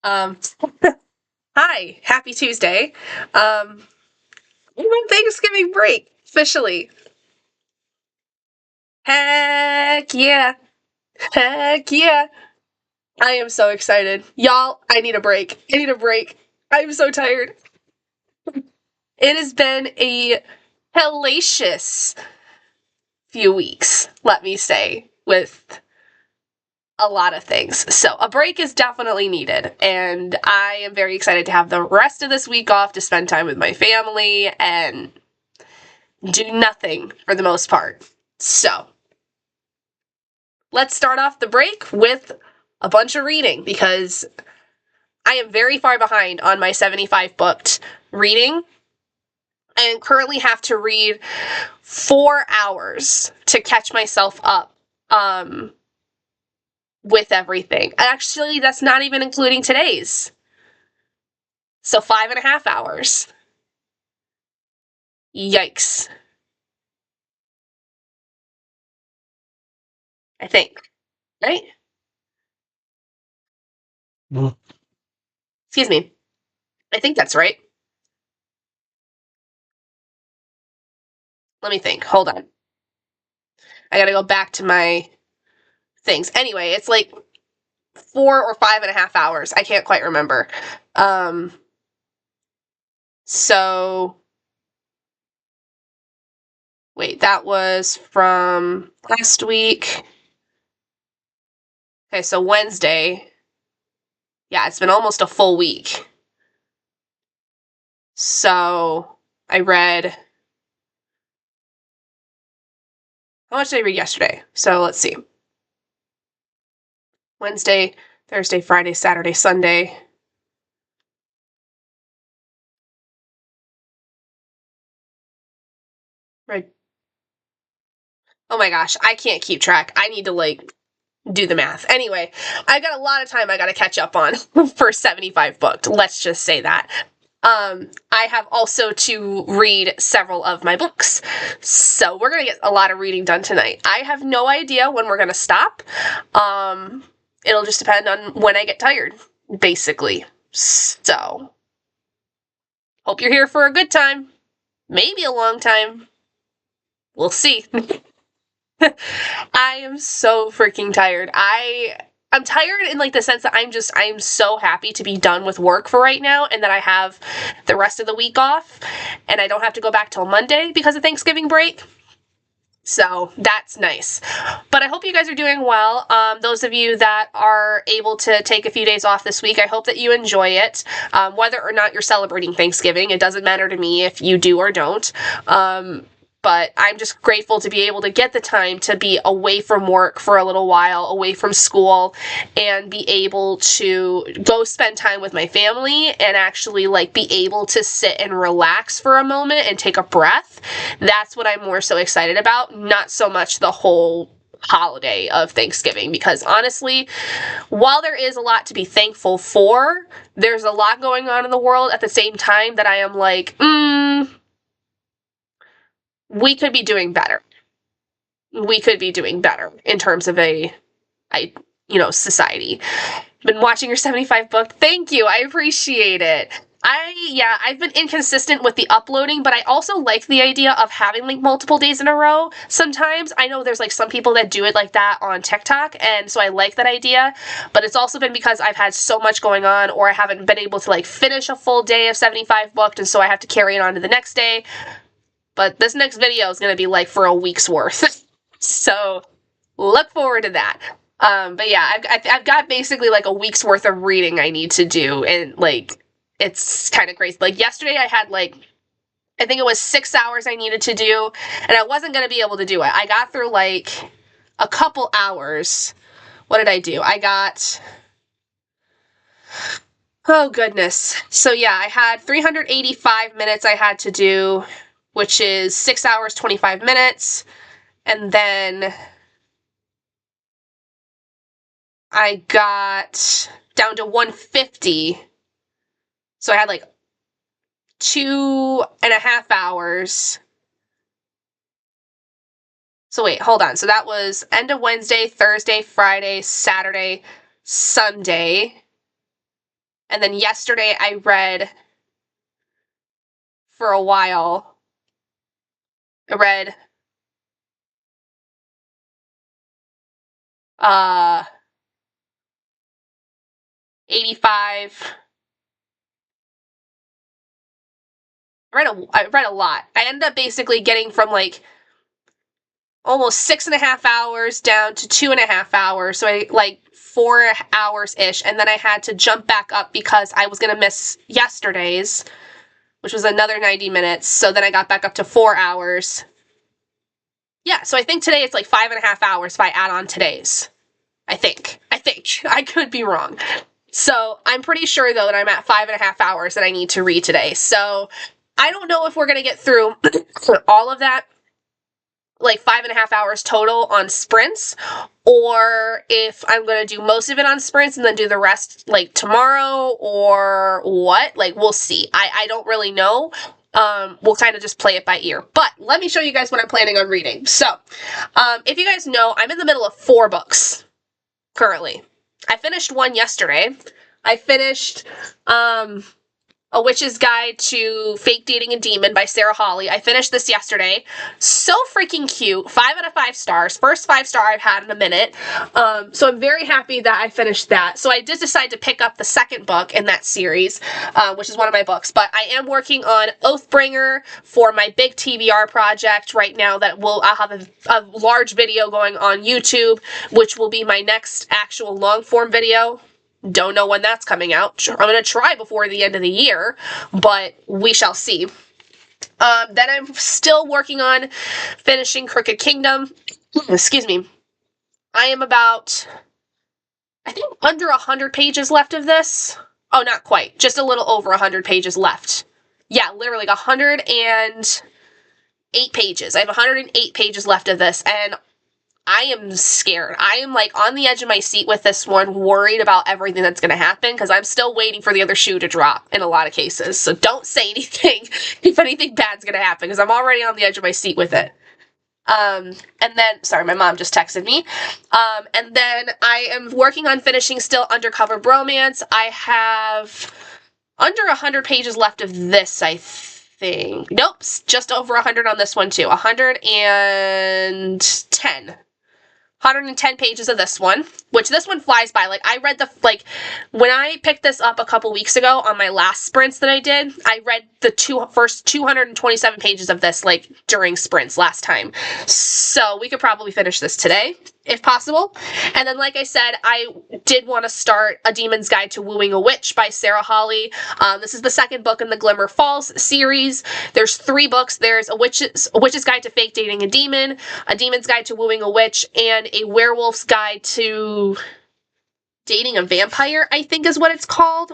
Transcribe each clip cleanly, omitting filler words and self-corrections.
Um, Hi, happy Tuesday. Um, we're on Thanksgiving break, officially. Heck yeah. Heck yeah. I am so excited. Y'all, I need a break. I need a break. I'm so tired. It has been a hellacious few weeks, let me say, with a lot of things. So a break is definitely needed, and I am very excited to have the rest of this week off to spend time with my family and do nothing for the most part. So, let's start off the break with a bunch of reading because I am very far behind on my 75 booked reading and currently have to read 4 hours to catch myself up with everything. Actually, that's not even including today's. So 5.5 hours. Yikes. I think. Right? Excuse me. I think that's right. Let me think. Hold on. I gotta go back to my things. Anyway, it's like 4 or 5.5 hours. I can't quite remember. Um, so wait, that was from last week. Okay, so Wednesday. Yeah, it's been almost a full week. So I read. How much did I read yesterday? So let's see. Wednesday, Thursday, Friday, Saturday, Sunday. Read. Oh my gosh, I can't keep track. I need to do the math. Anyway, I got a lot of time I got to catch up on for 75 booked. Let's just say that. I have also to read several of my books. So we're going to get a lot of reading done tonight. I have no idea when we're going to stop. It'll just depend on when I get tired, basically. So, hope you're here for a good time. Maybe a long time. We'll see. I am so freaking tired. I'm tired in the sense that I'm so happy to be done with work for right now and that I have the rest of the week off and I don't have to go back till Monday because of Thanksgiving break. So that's nice. But I hope you guys are doing well. Those of you that are able to take a few days off this week, I hope that you enjoy it. Whether or not you're celebrating Thanksgiving, it doesn't matter to me if you do or don't. But I'm just grateful to be able to get the time to be away from work for a little while, away from school, and be able to go spend time with my family and actually be able to sit and relax for a moment and take a breath. That's what I'm more so excited about, not so much the whole holiday of Thanksgiving, because honestly, while there is a lot to be thankful for, there's a lot going on in the world at the same time that I am we could be doing better. We could be doing better in terms of society. Been watching your 75 book. Thank you. I appreciate it. I've been inconsistent with the uploading, but I also like the idea of having multiple days in a row. Sometimes I know there's some people that do it like that on TikTok, and so I like that idea, but it's also been because I've had so much going on or I haven't been able to finish a full day of 75 booked, and so I have to carry it on to the next day. But this next video is going to be for a week's worth. So look forward to that. But yeah, I've got basically a week's worth of reading I need to do, and it's kind of crazy. Yesterday I had I think it was 6 hours I needed to do, and I wasn't gonna be able to do it. I got through a couple hours. What did I do? Oh goodness. So yeah, I had 385 minutes I had to do, which is 6 hours 25 minutes, and then I got down to 150. So I had 2.5 hours. So wait, hold on. So that was end of Wednesday, Thursday, Friday, Saturday, Sunday. And then yesterday I read for a while. I read 85. I read a lot. I ended up basically getting from like almost 6.5 hours down to 2.5 hours. So I like 4 hours ish. And then I had to jump back up because I was going to miss yesterday's, which was another 90 minutes. So then I got back up to 4 hours. Yeah, so I think today it's like 5.5 hours if I add on today's. I think. I could be wrong. So I'm pretty sure though that I'm at 5.5 hours that I need to read today. So I don't know if we're going to get through all of that, like 5.5 hours total on sprints, or if I'm going to do most of it on sprints and then do the rest like tomorrow or what. Like, we'll see. I don't really know. We'll kind of just play it by ear. But let me show you guys what I'm planning on reading. So, if you guys know, I'm in the middle of 4 books currently. I finished one yesterday. I finished, A Witch's Guide to Fake Dating a Demon by Sarah Hawley. I finished this yesterday. So freaking cute. 5 out of 5 stars. First 5-star I've had in a minute. So I'm very happy that I finished that. So I did decide to pick up the second book in that series, which is one of my books. But I am working on Oathbringer for my big TBR project right now that I'll have a large video going on YouTube, which will be my next actual long form video. Don't know when that's coming out. I'm going to try before the end of the year, but we shall see. Then I'm still working on finishing Crooked Kingdom. Excuse me. I am about, I think, under 100 pages left of this. Oh, not quite. Just a little over 100 pages left. Yeah, literally like 108 pages. I have 108 pages left of this, and I am scared. I am like on the edge of my seat with this one, worried about everything that's going to happen because I'm still waiting for the other shoe to drop in a lot of cases. So don't say anything if anything bad's going to happen because I'm already on the edge of my seat with it. And then, sorry, my mom just texted me. And then I am working on finishing still Undercover Bromance. I have under 100 pages left of this, I think. Nope, just over 100 on this one too. 110 pages of this one, which this one flies by. Like, I read when I picked this up a couple weeks ago on my last sprints that I did, I read the first 227 pages of this, like, during sprints last time. So we could probably finish this today, if possible. And then, like I said, I did want to start A Demon's Guide to Wooing a Witch by Sarah Hawley. This is the second book in the Glimmer Falls series. There's 3 books. There's A Witch's Guide to Fake Dating a Demon, A Demon's Guide to Wooing a Witch, and A Werewolf's Guide to Dating a Vampire, I think is what it's called,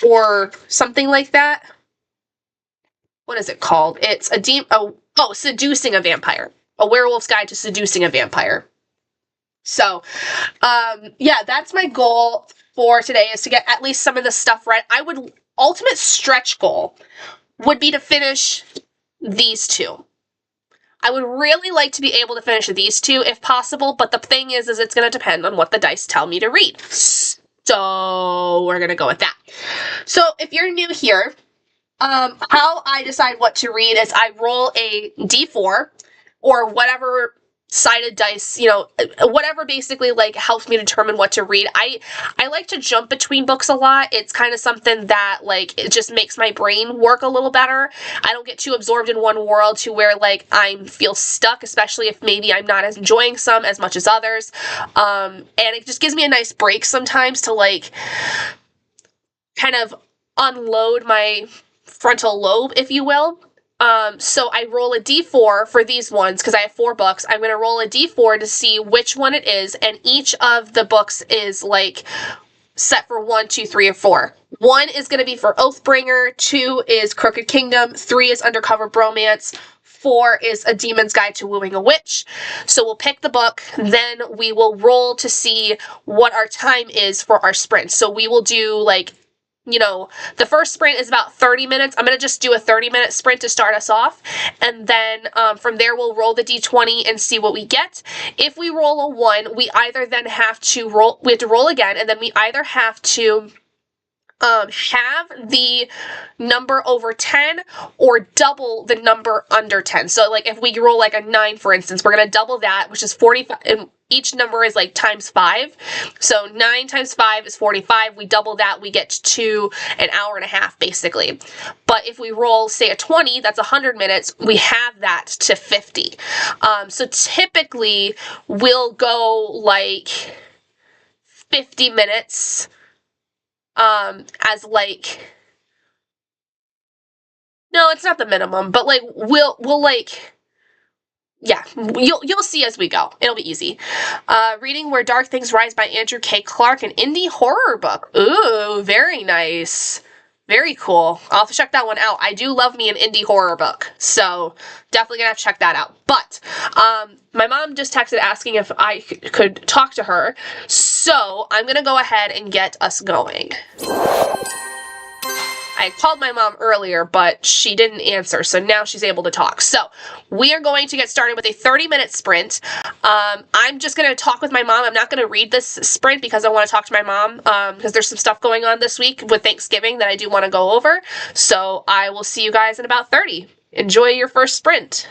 or something like that. What is it called? It's Seducing a Vampire. A Werewolf's Guide to Seducing a Vampire. So, yeah, that's my goal for today, is to get at least some of the stuff read. Ultimate stretch goal would be to finish these 2. I would really like to be able to finish these 2 if possible, but the thing is it's going to depend on what the dice tell me to read. So we're going to go with that. So if you're new here, how I decide what to read is I roll a d4 or whatever sided dice, whatever basically like helps me determine what to read. I like to jump between books a lot. It's kind of something that like it just makes my brain work a little better. I don't get too absorbed in one world to where like I feel stuck, especially if maybe I'm not enjoying some as much as others. And it just gives me a nice break sometimes to like kind of unload my frontal lobe, if you will. So I roll a d4 for these ones because I have 4 books. I'm going to roll a d4 to see which one it is, and each of the books is like set for 1, 2, 3, or 4. 1 is going to be for Oathbringer, 2 is Crooked Kingdom, 3 is Undercover Bromance, 4 is A Demon's Guide to Wooing a Witch. So we'll pick the book, then we will roll to see what our time is for our sprint. So we will do like you know, the first sprint is about 30 minutes. I'm going to just do a 30-minute sprint to start us off. And then from there, we'll roll the D20 and see what we get. If we roll a 1, we either then have to roll again, and then we either have to have the number over 10 or double the number under 10. So like if we roll like a 9, for instance, we're going to double that, which is 45, and each number is like times 5. So 9 times 5 is 45. We double that, we get to an hour and a half basically. But if we roll, say, a 20, that's 100 minutes, we have that to 50. So typically we'll go like 50 minutes as like, no, it's not the minimum, but like we'll like, yeah, you'll see as we go. It'll be easy. Reading Where Dark Things Rise by Andrew K. Clark, an indie horror book. Ooh, very nice. Very cool. I'll have to check that one out. I do love me an indie horror book, so definitely gonna have to check that out. But my mom just texted asking if I could talk to her, so I'm gonna go ahead and get us going. I called my mom earlier, but she didn't answer, so now she's able to talk. So we are going to get started with a 30-minute sprint. I'm just going to talk with my mom. I'm not going to read this sprint because I want to talk to my mom because there's some stuff going on this week with Thanksgiving that I do want to go over. So I will see you guys in about 30. Enjoy your first sprint.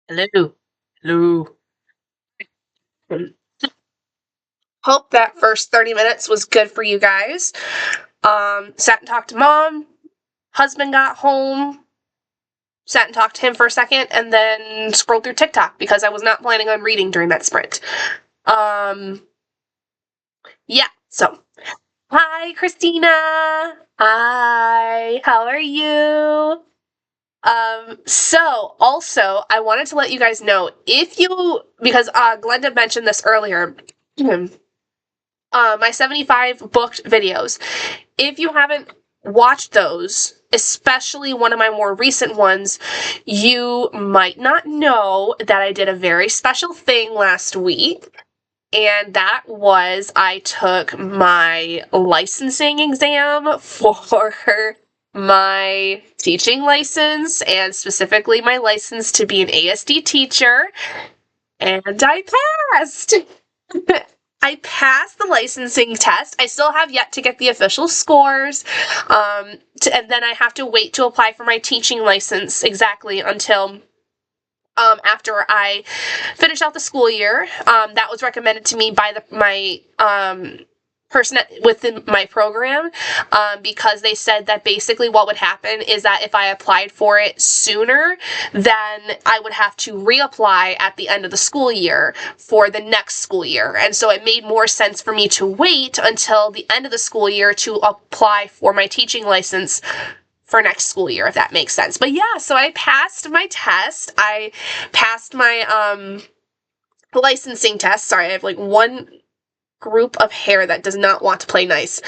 Hello. Hello. Hope that first 30 minutes was good for you guys. Sat and talked to mom. Husband got home. Sat and talked to him for a second, and then scrolled through TikTok because I was not planning on reading during that sprint. Yeah, so. Hi, Christina. Hi, how are you? So also, I wanted to let you guys know because Glenda mentioned this earlier, my 75 booked videos. If you haven't watched those, especially one of my more recent ones, you might not know that I did a very special thing last week. And that was I took my licensing exam for my teaching license, and specifically my license to be an ASD teacher, and I passed. I passed the licensing test. I still have yet to get the official scores, and then I have to wait to apply for my teaching license exactly until after I finish out the school year. That was recommended to me by my person within my program, because they said that basically what would happen is that if I applied for it sooner, then I would have to reapply at the end of the school year for the next school year. And so it made more sense for me to wait until the end of the school year to apply for my teaching license for next school year, if that makes sense. But yeah, so I passed my test. I passed my licensing test. Sorry, I have like one group of hair that does not want to play nice.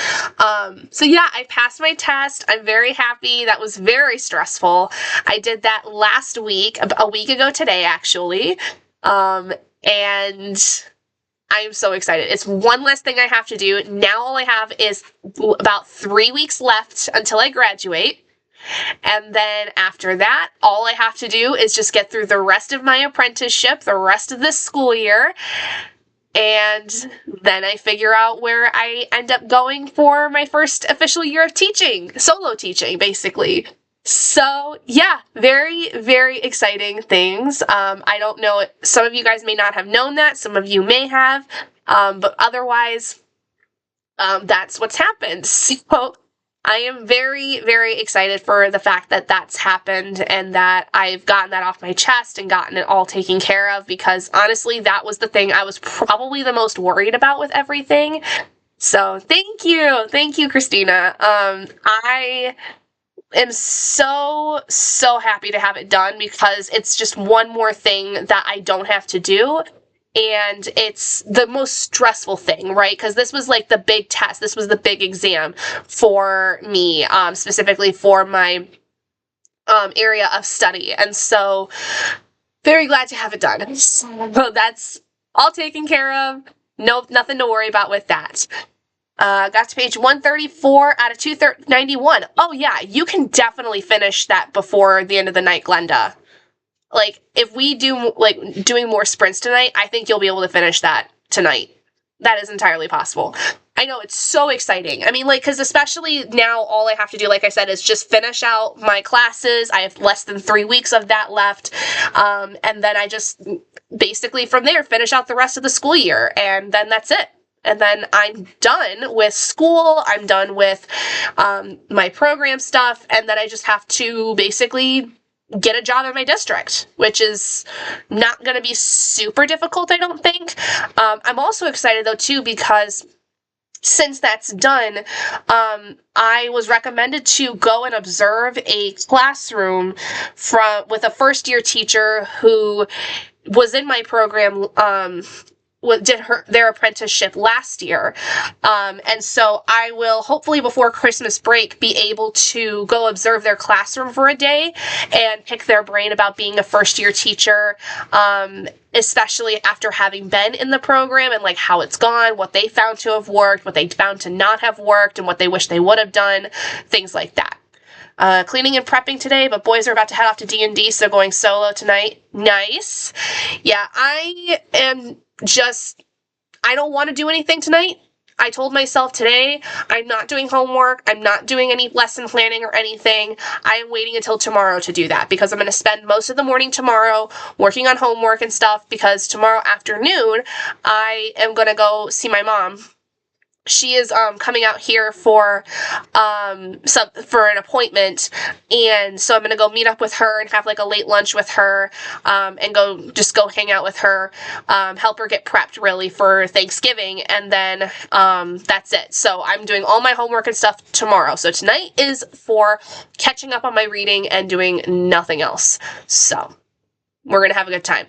So yeah, I passed my test. I'm very happy. That was very stressful. I did that last week, a week ago today, actually. And I'm so excited. It's one less thing I have to do. Now all I have is about 3 weeks left until I graduate. And then after that, all I have to do is just get through the rest of my apprenticeship, the rest of this school year, and then I figure out where I end up going for my first official year of teaching, solo teaching, basically. So yeah, very, very exciting things. I don't know, some of you guys may not have known that, some of you may have, but otherwise, that's what's happened. So I am very, very excited for the fact that that's happened and that I've gotten that off my chest and gotten it all taken care of, because honestly, that was the thing I was probably the most worried about with everything. So thank you. Thank you, Christina. I am so, so happy to have it done, because it's just one more thing that I don't have to do. And it's the most stressful thing, right? Because this was like the big test. This was the big exam for me, specifically for my area of study. And so very glad to have it done. So that's all taken care of. Nope, nothing to worry about with that. Got to page 134 out of 291. Oh yeah, you can definitely finish that before the end of the night, Glenda. Like, if we do, like, doing more sprints tonight, I think you'll be able to finish that tonight. That is entirely possible. I know, it's so exciting. I mean, like, because especially now, all I have to do, like I said, is just finish out my classes. I have less than 3 weeks of that left. And then I just, basically, from there, finish out the rest of the school year. And then that's it. And then I'm done with school. I'm done with my program stuff. And then I just have to, basically, get a job in my district, which is not going to be super difficult, I don't think. I'm also excited, though, too, because since that's done, I was recommended to go and observe a classroom with a first-year teacher who was in my program, did their apprenticeship last year. And so I will hopefully before Christmas break be able to go observe their classroom for a day and pick their brain about being a first year teacher, especially after having been in the program and like how it's gone, what they found to have worked, what they found to not have worked, and what they wish they would have done, things like that. Cleaning and prepping today, but boys are about to head off to D&D, so going solo tonight. Nice. Yeah, I don't want to do anything tonight. I told myself today, I'm not doing homework. I'm not doing any lesson planning or anything. I am waiting until tomorrow to do that because I'm going to spend most of the morning tomorrow working on homework and stuff because tomorrow afternoon I am going to go see my mom. She is coming out here for an appointment, and so I'm gonna go meet up with her and have like a late lunch with her, and go hang out with her, help her get prepped really for Thanksgiving, and then that's it. So I'm doing all my homework and stuff tomorrow. So tonight is for catching up on my reading and doing nothing else. So we're gonna have a good time.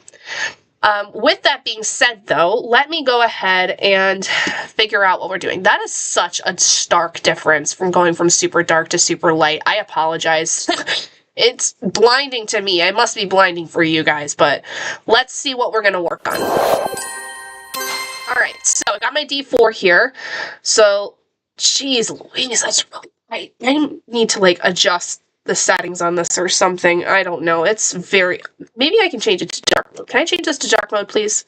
With that being said, though, let me go ahead and figure out what we're doing. That is such a stark difference from going from super dark to super light. I apologize. It's blinding to me. It must be blinding for you guys, but let's see what we're going to work on. All right, so I got my D4 here. So, geez Louise, that's really bright. I need to, like, adjust the settings on this or something. I don't know. It's very... Maybe I can change it to dark mode. Can I change this to dark mode, please?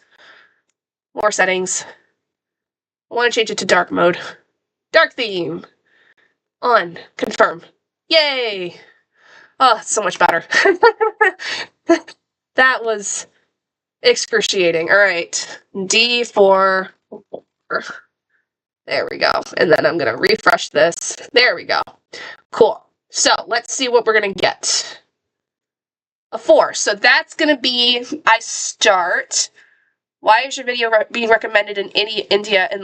More settings. I want to change it to dark mode. Dark theme. On. Confirm. Yay! Oh, it's so much better. That was excruciating. All right. D4. There we go. And then I'm going to refresh this. There we go. Cool. So let's see what we're going to get. A 4. So that's going to be, I start. Why is your video being recommended in India in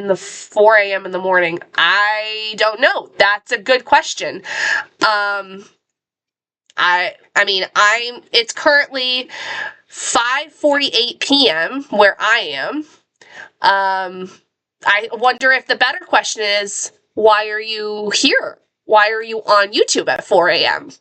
the 4 a.m. in the morning? I don't know. That's a good question. It's currently 5:48 p.m. where I am. I wonder if the better question is, why are you here? Why are you on YouTube at 4 a.m.?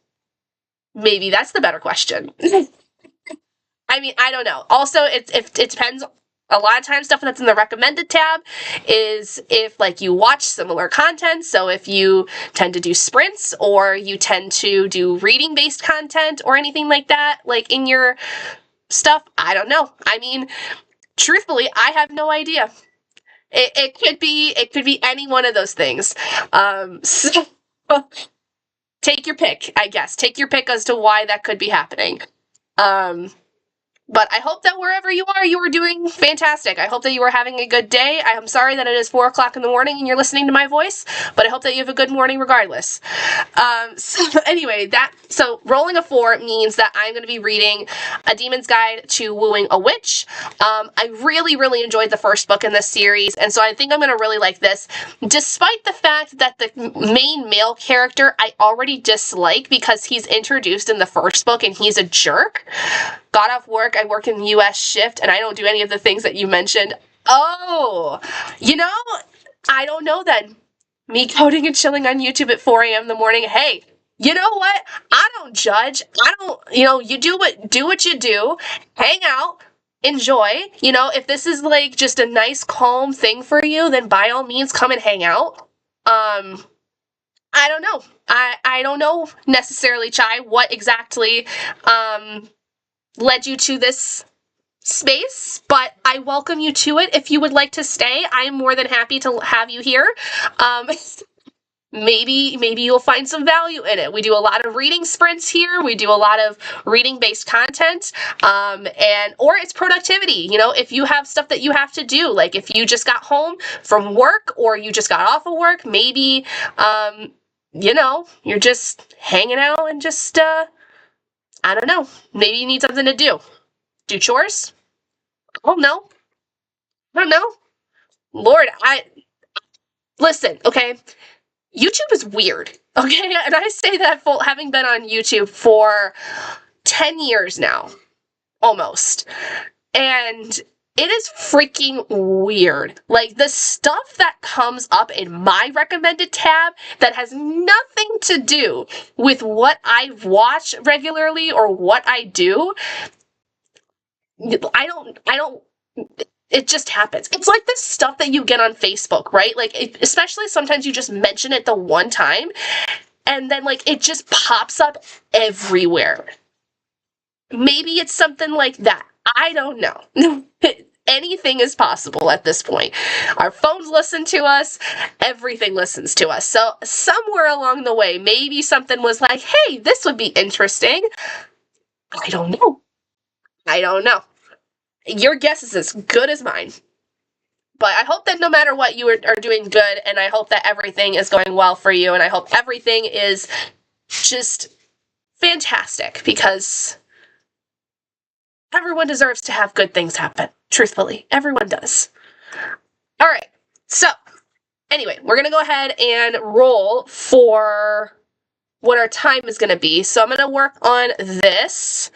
Maybe that's the better question. I mean, I don't know. Also, it depends. A lot of times stuff that's in the recommended tab is if like you watch similar content. So if you tend to do sprints or you tend to do reading based content or anything like that, like in your stuff, I don't know. I mean, truthfully, I have no idea. It could be any one of those things. So take your pick, I guess. Take your pick as to why that could be happening. But I hope that wherever you are doing fantastic. I hope that you are having a good day. I am sorry that it is 4 o'clock in the morning and you're listening to my voice, but I hope that you have a good morning regardless. So anyway, so rolling a 4 means that I'm going to be reading A Demon's Guide to Wooing a Witch. I really, really enjoyed the first book in this series, and so I think I'm going to really like this, despite the fact that the main male character I already dislike because he's introduced in the first book and he's a jerk. Got off work, I work in the U.S. shift, and I don't do any of the things that you mentioned. Oh, I don't know then. Me coding and chilling on YouTube at 4 a.m. in the morning. Hey, you know what? I don't judge. You do what you do. Hang out. Enjoy. If this is like just a nice, calm thing for you, then by all means come and hang out. I don't know. I don't know necessarily, Chai, what exactly, led you to this space, but I welcome you to it. If you would like to stay, I am more than happy to have you here. Maybe you'll find some value in it. We do a lot of reading sprints here. We do a lot of reading-based content, or it's productivity. If you have stuff that you have to do, like if you just got home from work or you just got off of work, maybe, you're just hanging out and just, I don't know. Maybe you need something to do. Do chores? Oh, no. I don't know. Lord, listen, okay? YouTube is weird, okay? And I say that having been on YouTube for 10 years now, almost. And it is freaking weird. Like, the stuff that comes up in my recommended tab that has nothing to do with what I watch regularly or what I do, it just happens. It's like the stuff that you get on Facebook, right? Like, especially sometimes you just mention it the one time, and then, like, it just pops up everywhere. Maybe it's something like that. I don't know. anything is possible at this point. Our phones listen to us, everything listens to us. So somewhere along the way, maybe something was like, hey, this would be interesting. I don't know. I don't know. Your guess is as good as mine. But I hope that no matter what, you are doing good, and I hope that everything is going well for you, and I hope everything is just fantastic, because everyone deserves to have good things happen. Truthfully, everyone does. All right, so anyway, we're going to go ahead and roll for what our time is going to be. So I'm going to work on this.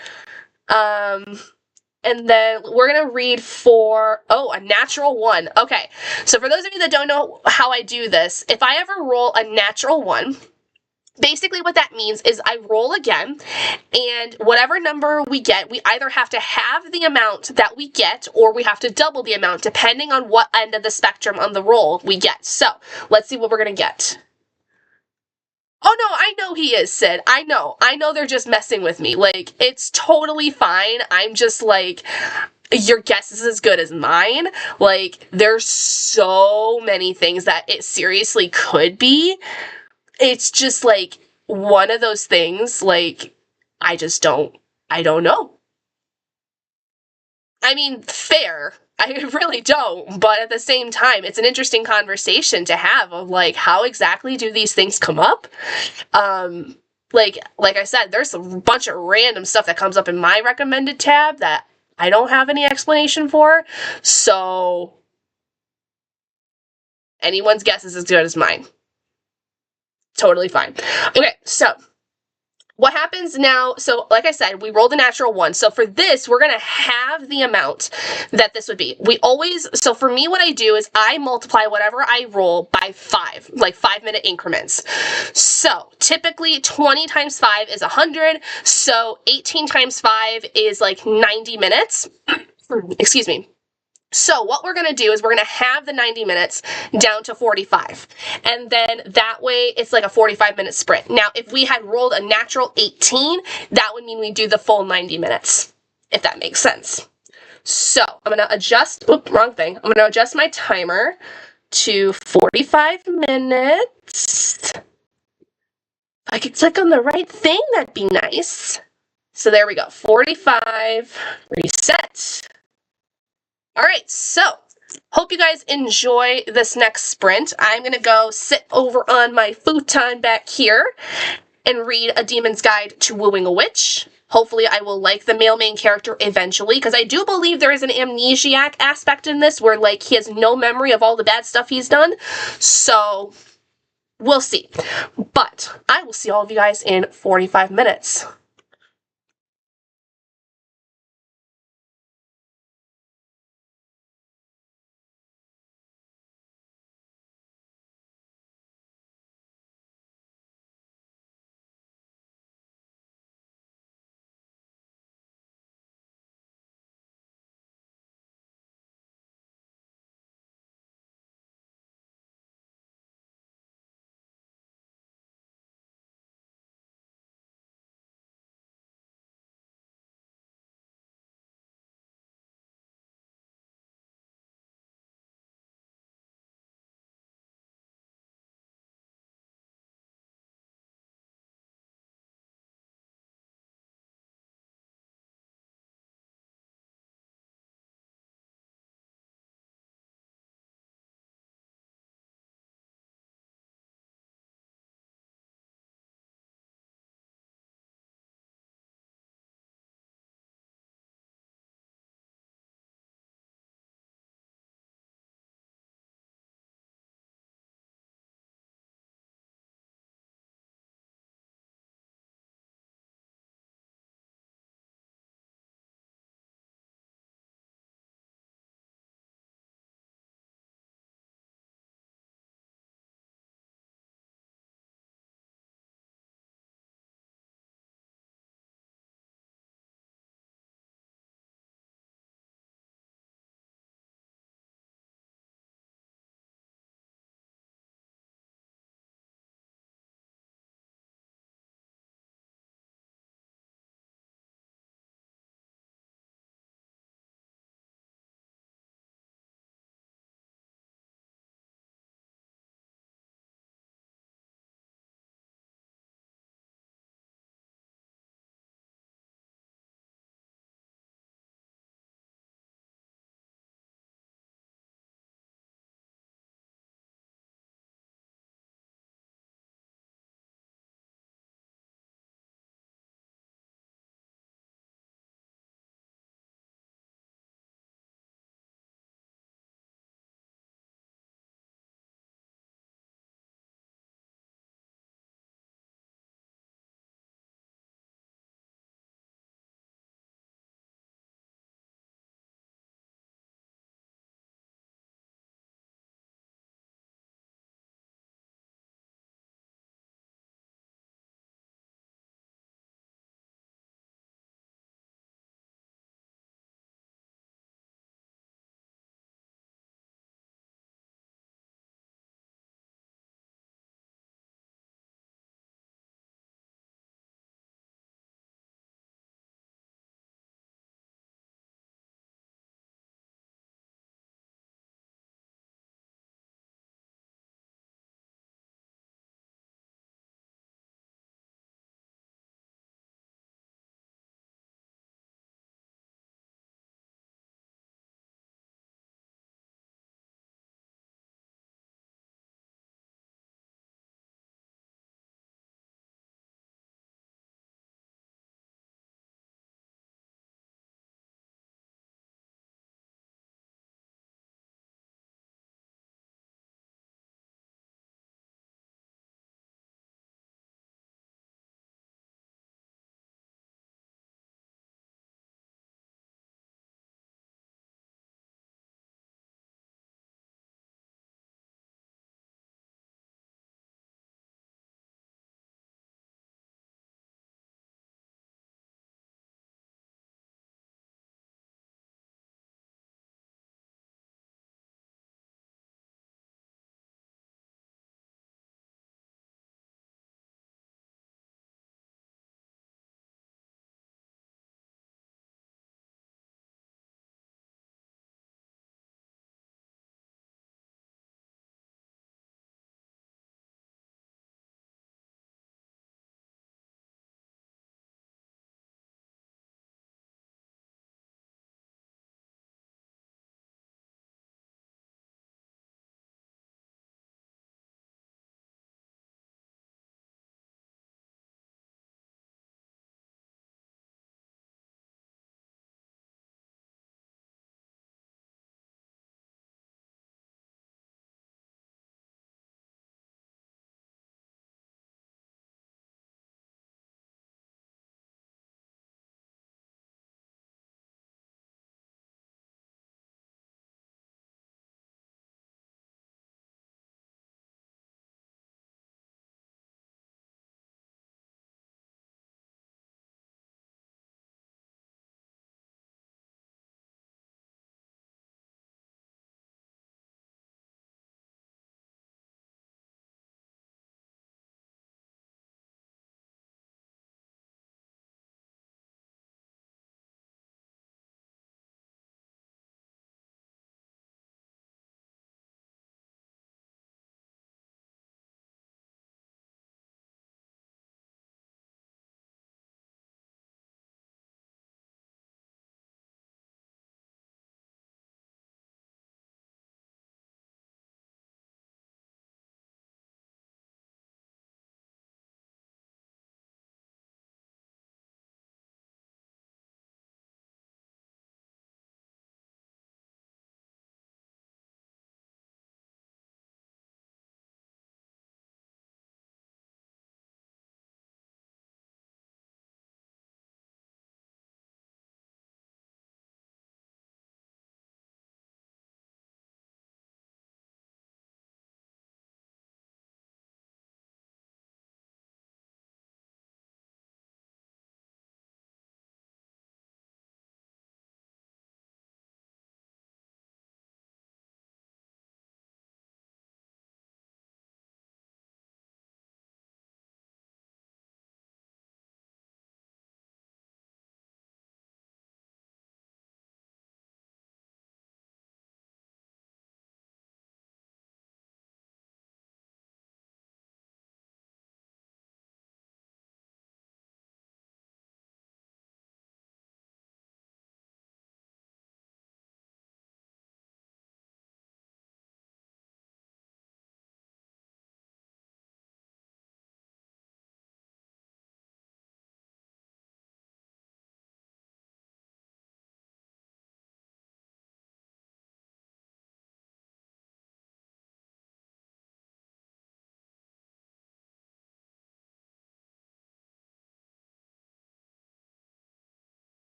And then we're going to read for, a natural 1. Okay, so for those of you that don't know how I do this, if I ever roll a natural 1, basically what that means is I roll again, and whatever number we get, we either have to have the amount that we get, or we have to double the amount, depending on what end of the spectrum on the roll we get. So, let's see what we're going to get. Oh no, I know he is, Sid. I know they're just messing with me. Like, it's totally fine. I'm just like, your guess is as good as mine. Like, there's so many things that it seriously could be. It's just like one of those things, like, I don't know. I mean, fair. I really don't, but at the same time, it's an interesting conversation to have of like, how exactly do these things come up? Like I said, there's a bunch of random stuff that comes up in my recommended tab that I don't have any explanation for, so anyone's guess is as good as mine. Totally fine. Okay, so what happens now, so like I said, we rolled a natural 1. So for this, we're going to have the amount that this would be. So for me, what I do is I multiply whatever I roll by 5, like 5-minute increments. So typically 20 times 5 is 100. So 18 times 5 is like 90 minutes. Excuse me. So what we're going to do is we're going to have the 90 minutes down to 45. And then that way it's like a 45-minute sprint. Now, if we had rolled a natural 18, that would mean we do the full 90 minutes, if that makes sense. So I'm going to adjust, wrong thing. I'm going to adjust my timer to 45 minutes. If I could click on the right thing, that'd be nice. So there we go. 45, reset. All right, so hope you guys enjoy this next sprint. I'm going to go sit over on my futon back here and read A Demon's Guide to Wooing a Witch. Hopefully I will like the male main character eventually, because I do believe there is an amnesiac aspect in this where, like, he has no memory of all the bad stuff he's done. So, we'll see. But I will see all of you guys in 45 minutes.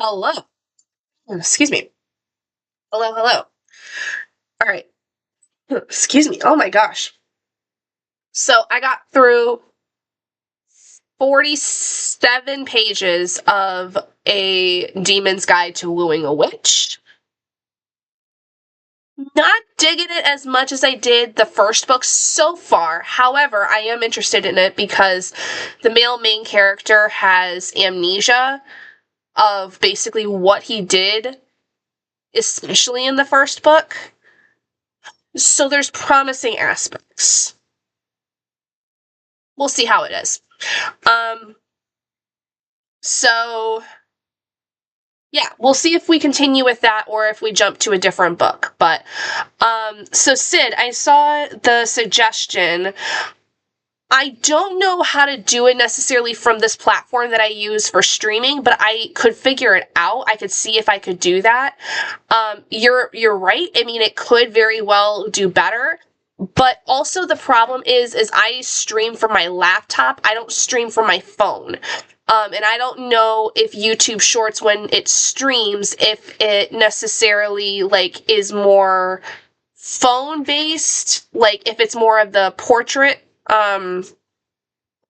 Hello. Excuse me. Hello, hello. All right. Excuse me. Oh my gosh. So I got through 47 pages of A Demon's Guide to Wooing a Witch. Not digging it as much as I did the first book so far. However, I am interested in it because the male main character has amnesia of basically what he did, especially in the first book. So there's promising aspects. We'll see how it is. So yeah, we'll see if we continue with that or if we jump to a different book. But, so Sid, I saw the suggestion. I don't know how to do it necessarily from this platform that I use for streaming, but I could figure it out. I could see if I could do that. You're right. I mean, it could very well do better. But also the problem is I stream from my laptop. I don't stream from my phone. And I don't know if YouTube Shorts, when it streams, if it necessarily, like, is more phone-based, like, if it's more of the portrait,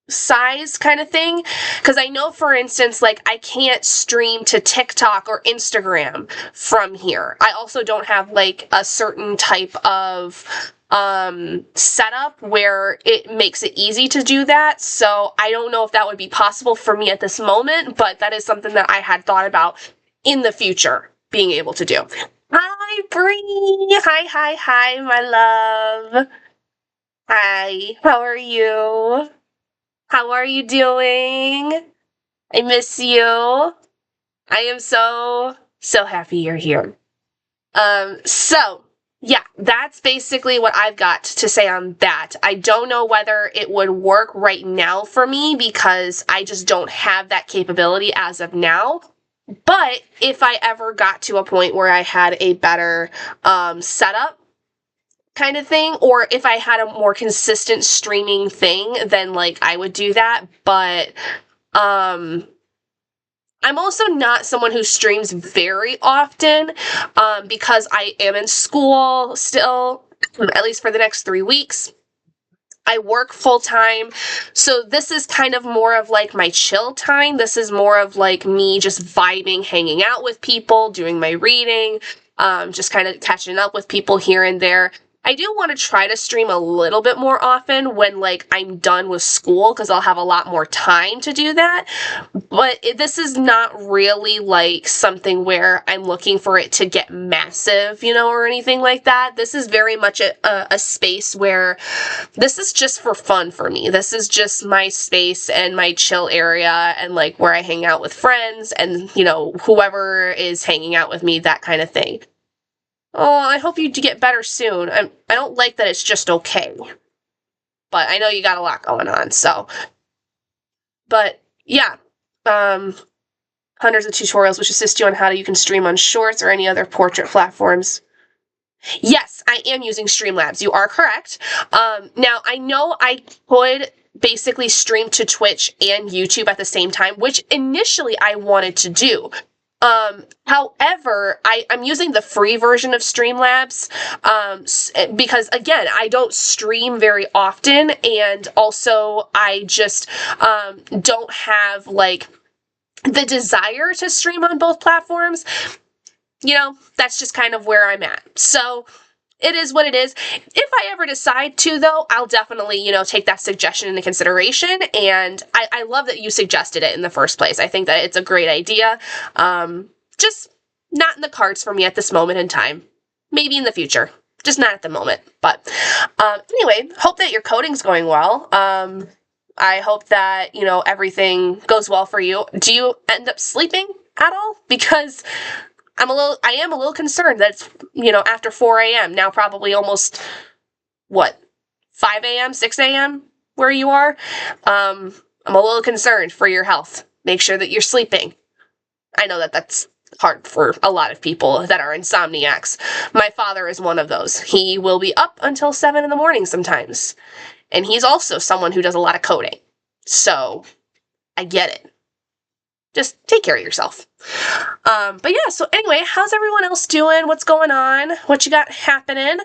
size kind of thing. Because I know, for instance, like, I can't stream to TikTok or Instagram from here. I also don't have, like, a certain type of setup where it makes it easy to do that. So I don't know if that would be possible for me at this moment, but that is something that I had thought about in the future being able to do. Hi, Bree. Hi, my love. Hi, how are you? How are you doing? I miss you. I am so happy you're here. So yeah, that's basically what I've got to say on that. I don't know whether it would work right now for me because I just don't have that capability as of now. But if I ever got to a point where I had a better setup kind of thing, or if I had a more consistent streaming thing, then, like, I would do that. But I'm also not someone who streams very often because I am in school still, at least for the next 3 weeks. I work full time, so this is kind of more of like my chill time. This is more of like me just vibing, hanging out with people, doing my reading, just kind of catching up with people here and there. I do want to try to stream a little bit more often when, like, I'm done with school, because I'll have a lot more time to do that. But this is not really, like, something where I'm looking for it to get massive, you know, or anything like that. This is very much a space where this is just for fun for me. This is just my space and my chill area and, like, where I hang out with friends and, you know, whoever is hanging out with me, that kind of thing. Oh, I hope you get better soon. I don't like that it's just okay. But I know you got a lot going on, so. But, yeah. Hundreds of tutorials which assist you on how you can stream on Shorts or any other portrait platforms. Yes, I am using Streamlabs. You are correct. Now, I know I could basically stream to Twitch and YouTube at the same time, which initially I wanted to do. However, I'm using the free version of Streamlabs, because, again, I don't stream very often, and also I just, don't have, like, the desire to stream on both platforms. You know, that's just kind of where I'm at. So it is what it is. If I ever decide to, though, I'll definitely, you know, take that suggestion into consideration. And I love that you suggested it in the first place. I think that it's a great idea. Just not in the cards for me at this moment in time. Maybe in the future. Just not at the moment. But anyway, hope that your coding's going well. I hope that, you know, everything goes well for you. Do you end up sleeping at all? Because I am a little concerned that it's, you know, after 4 a.m. now, probably almost, what, 5 a.m., 6 a.m. where you are. I'm a little concerned for your health. Make sure that you're sleeping. I know that that's hard for a lot of people that are insomniacs. My father is one of those. He will be up until 7 in the morning sometimes. And he's also someone who does a lot of coding. So, I get it. just take care of yourself. But yeah, so anyway, how's everyone else doing? What's going on? What you got happening?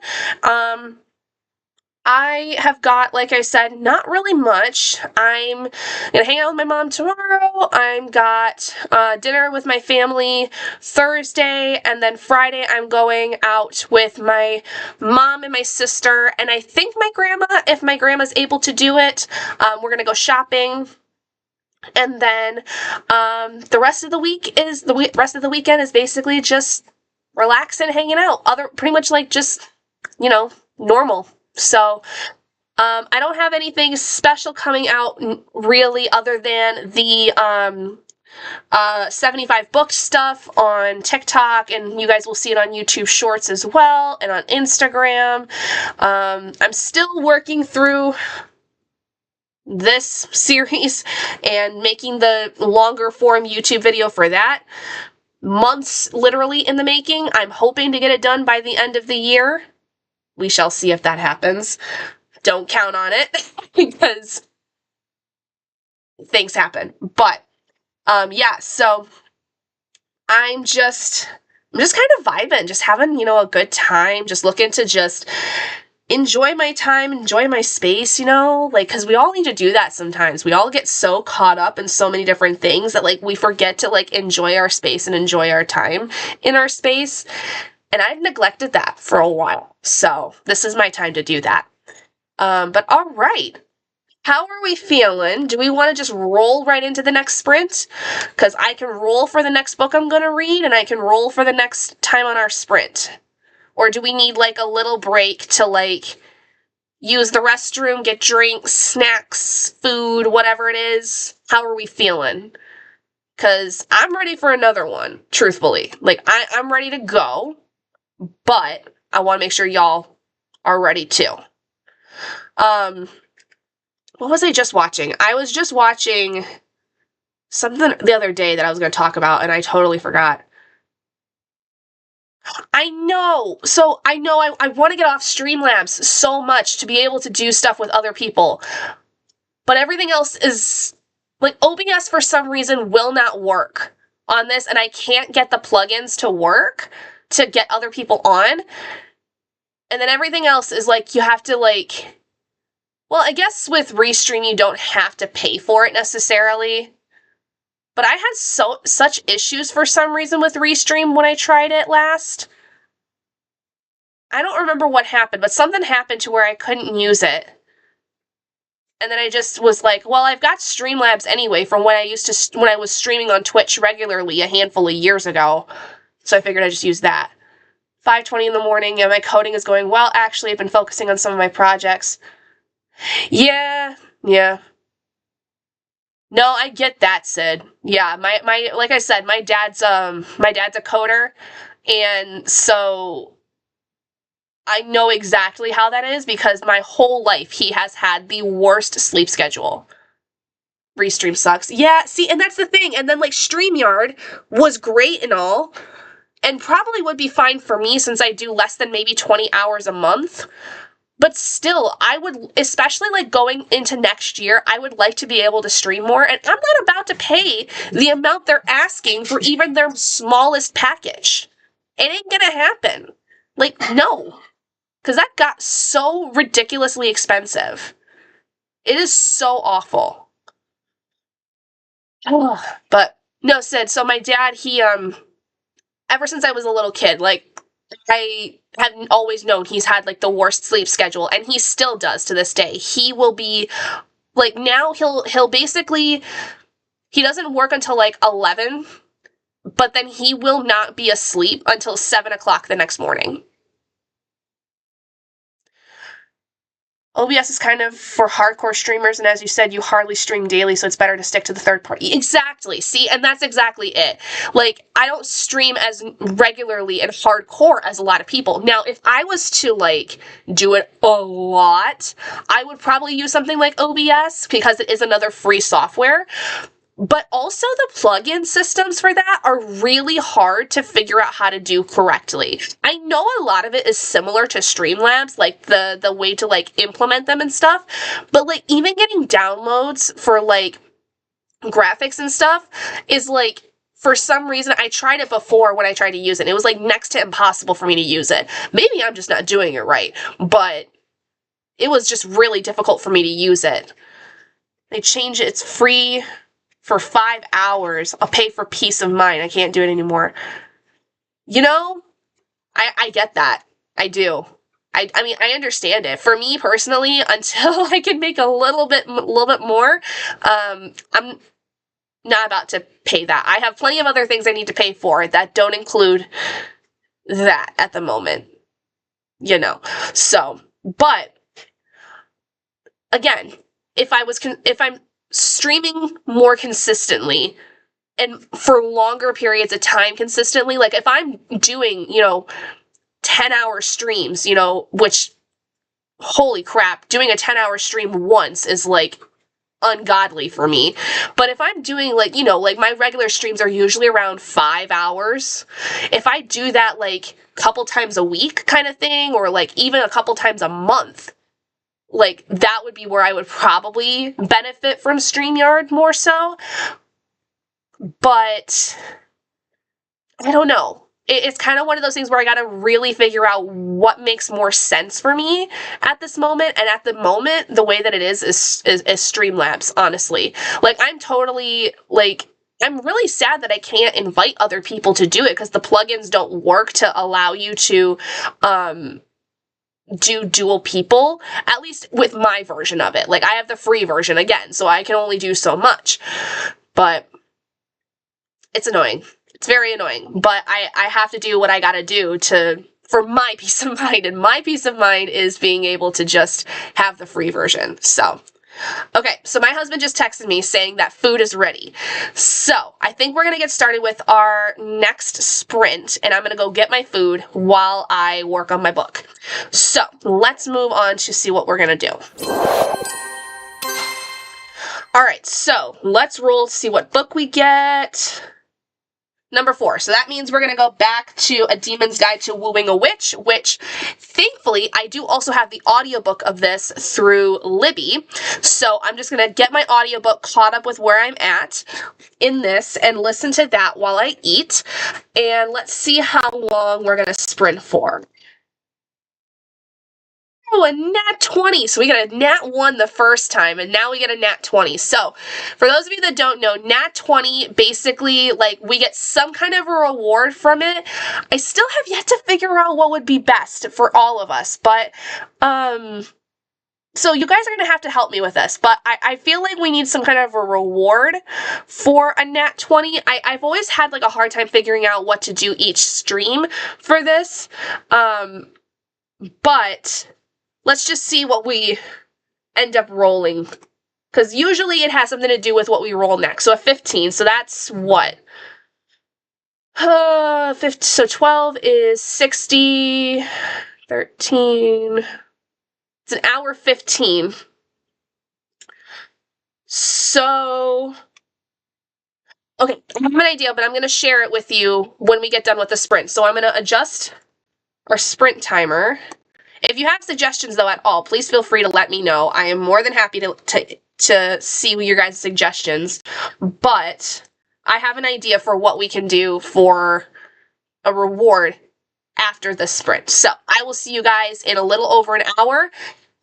I have got, like I said, not really much. I'm gonna hang out with my mom tomorrow. I'm got dinner with my family Thursday, and then Friday I'm going out with my mom and my sister, and I think my grandma, if my grandma's able to do it. We're gonna go shopping. And then the rest of the weekend is basically just relaxing, hanging out. Pretty much like just, normal. So, I don't have anything special coming out really other than the 75 booked stuff on TikTok, and you guys will see it on YouTube Shorts as well, and on Instagram. I'm still working through this series and making the longer form YouTube video for that. Months literally in the making. I'm hoping to get it done by the end of the year. We shall see if that happens. Don't count on it because things happen. But yeah, so I'm just kind of vibing, just having, a good time, just looking to just enjoy my time, enjoy my space, because we all need to do that sometimes. We all get so caught up in so many different things that, we forget to, enjoy our space and enjoy our time in our space. And I've neglected that for a while. So this is my time to do that. But all right. How are we feeling? Do we want to just roll right into the next sprint? Because I can roll for the next book I'm going to read, and I can roll for the next time on our sprint. Or do we need, a little break to, use the restroom, get drinks, snacks, food, whatever it is? How are we feeling? Because I'm ready for another one, truthfully. I'm ready to go, but I want to make sure y'all are ready too. What was I just watching? I was just watching something the other day that I was going to talk about, and I totally forgot. I know. So I know I want to get off Streamlabs so much to be able to do stuff with other people. But everything else is, OBS for some reason will not work on this, and I can't get the plugins to work to get other people on. And then everything else is, you have to, well, I guess with Restream you don't have to pay for it necessarily. But I had such issues for some reason with Restream when I tried it last. I don't remember what happened, but something happened to where I couldn't use it. And then I just was like, well, I've got Streamlabs anyway from when I was streaming on Twitch regularly a handful of years ago. So I figured I'd just use that. 5:20 in the morning, and my coding is going, well, actually, I've been focusing on some of my projects. Yeah. No, I get that, Sid. Yeah, my like I said, my dad's a coder, and so I know exactly how that is because my whole life he has had the worst sleep schedule. Restream sucks. Yeah, see, and that's the thing. And then StreamYard was great and all, and probably would be fine for me since I do less than maybe 20 hours a month. But still, I would, especially going into next year, I would like to be able to stream more. And I'm not about to pay the amount they're asking for even their smallest package. It ain't gonna happen. No. Because that got so ridiculously expensive. It is so awful. But, no, Sid, so my dad, he, ever since I was a little kid, I have always known he's had the worst sleep schedule, and he still does to this day. He will be now he'll basically, he doesn't work until 11, but then he will not be asleep until 7 o'clock the next morning. OBS is kind of for hardcore streamers, and as you said, you hardly stream daily, so it's better to stick to the third party. Exactly, see? And that's exactly it. I don't stream as regularly and hardcore as a lot of people. Now, if I was to, do it a lot, I would probably use something like OBS, because it is another free software. But also the plugin systems for that are really hard to figure out how to do correctly. I know a lot of it is similar to Streamlabs, the way to implement them and stuff, but even getting downloads for graphics and stuff is like, for some reason, I tried it before when I tried to use it. It was like next to impossible for me to use it. Maybe I'm just not doing it right, but it was just really difficult for me to use it. They changed it. It's free for 5 hours. I'll pay for peace of mind. I can't do it anymore. You know, I get that. I do. I mean, I understand it. For me personally, until I can make a little bit more, I'm not about to pay that. I have plenty of other things I need to pay for that don't include that at the moment. You know. So, but again, if I'm streaming more consistently and for longer periods of time consistently, like if I'm doing, 10-hour streams, which, holy crap, doing a 10-hour stream once is like ungodly for me. But if I'm doing like my regular streams are usually around 5 hours. If I do that like a couple times a week kind of thing, or like even a couple times a month, like that would be where I would probably benefit from StreamYard more so. But I don't know. It's kind of one of those things where I got to really figure out what makes more sense for me at this moment. And at the moment, the way that it is Streamlabs, honestly. Like, I'm totally, like, I'm really sad that I can't invite other people to do it because the plugins don't work to allow you to do dual people, at least with my version of it. Like, I have the free version again, so I can only do so much. But it's annoying. It's very annoying, but I have to do what I gotta do for my peace of mind, and my peace of mind is being able to just have the free version. So, okay, so my husband just texted me saying that food is ready. So, I think we're gonna get started with our next sprint, and I'm gonna go get my food while I work on my book. So, let's move on to see what we're gonna do. Alright, so let's roll to see what book we get. Number 4. So that means we're going to go back to A Demon's Guide to Wooing a Witch, which thankfully I do also have the audiobook of this through Libby. So I'm just going to get my audiobook caught up with where I'm at in this and listen to that while I eat. And let's see how long we're going to sprint for. Oh, a nat 20. So we got a nat 1 the first time, and now we get a nat 20. So for those of you that don't know, nat 20, basically, like, we get some kind of a reward from it. I still have yet to figure out what would be best for all of us, but, so you guys are going to have to help me with this, but I feel like we need some kind of a reward for a nat 20. I've always had, like, a hard time figuring out what to do each stream for this, but let's just see what we end up rolling. Because usually it has something to do with what we roll next. So a 15, so that's what? 50, so 12 is 60, 13, it's an hour 15. So, okay, I have an idea, but I'm going to share it with you when we get done with the sprint. So I'm going to adjust our sprint timer. If you have suggestions, though, at all, please feel free to let me know. I am more than happy to see your guys' suggestions, but I have an idea for what we can do for a reward after the sprint. So I will see you guys in a little over an hour.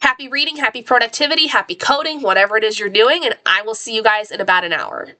Happy reading, happy productivity, happy coding, whatever it is you're doing, and I will see you guys in about an hour.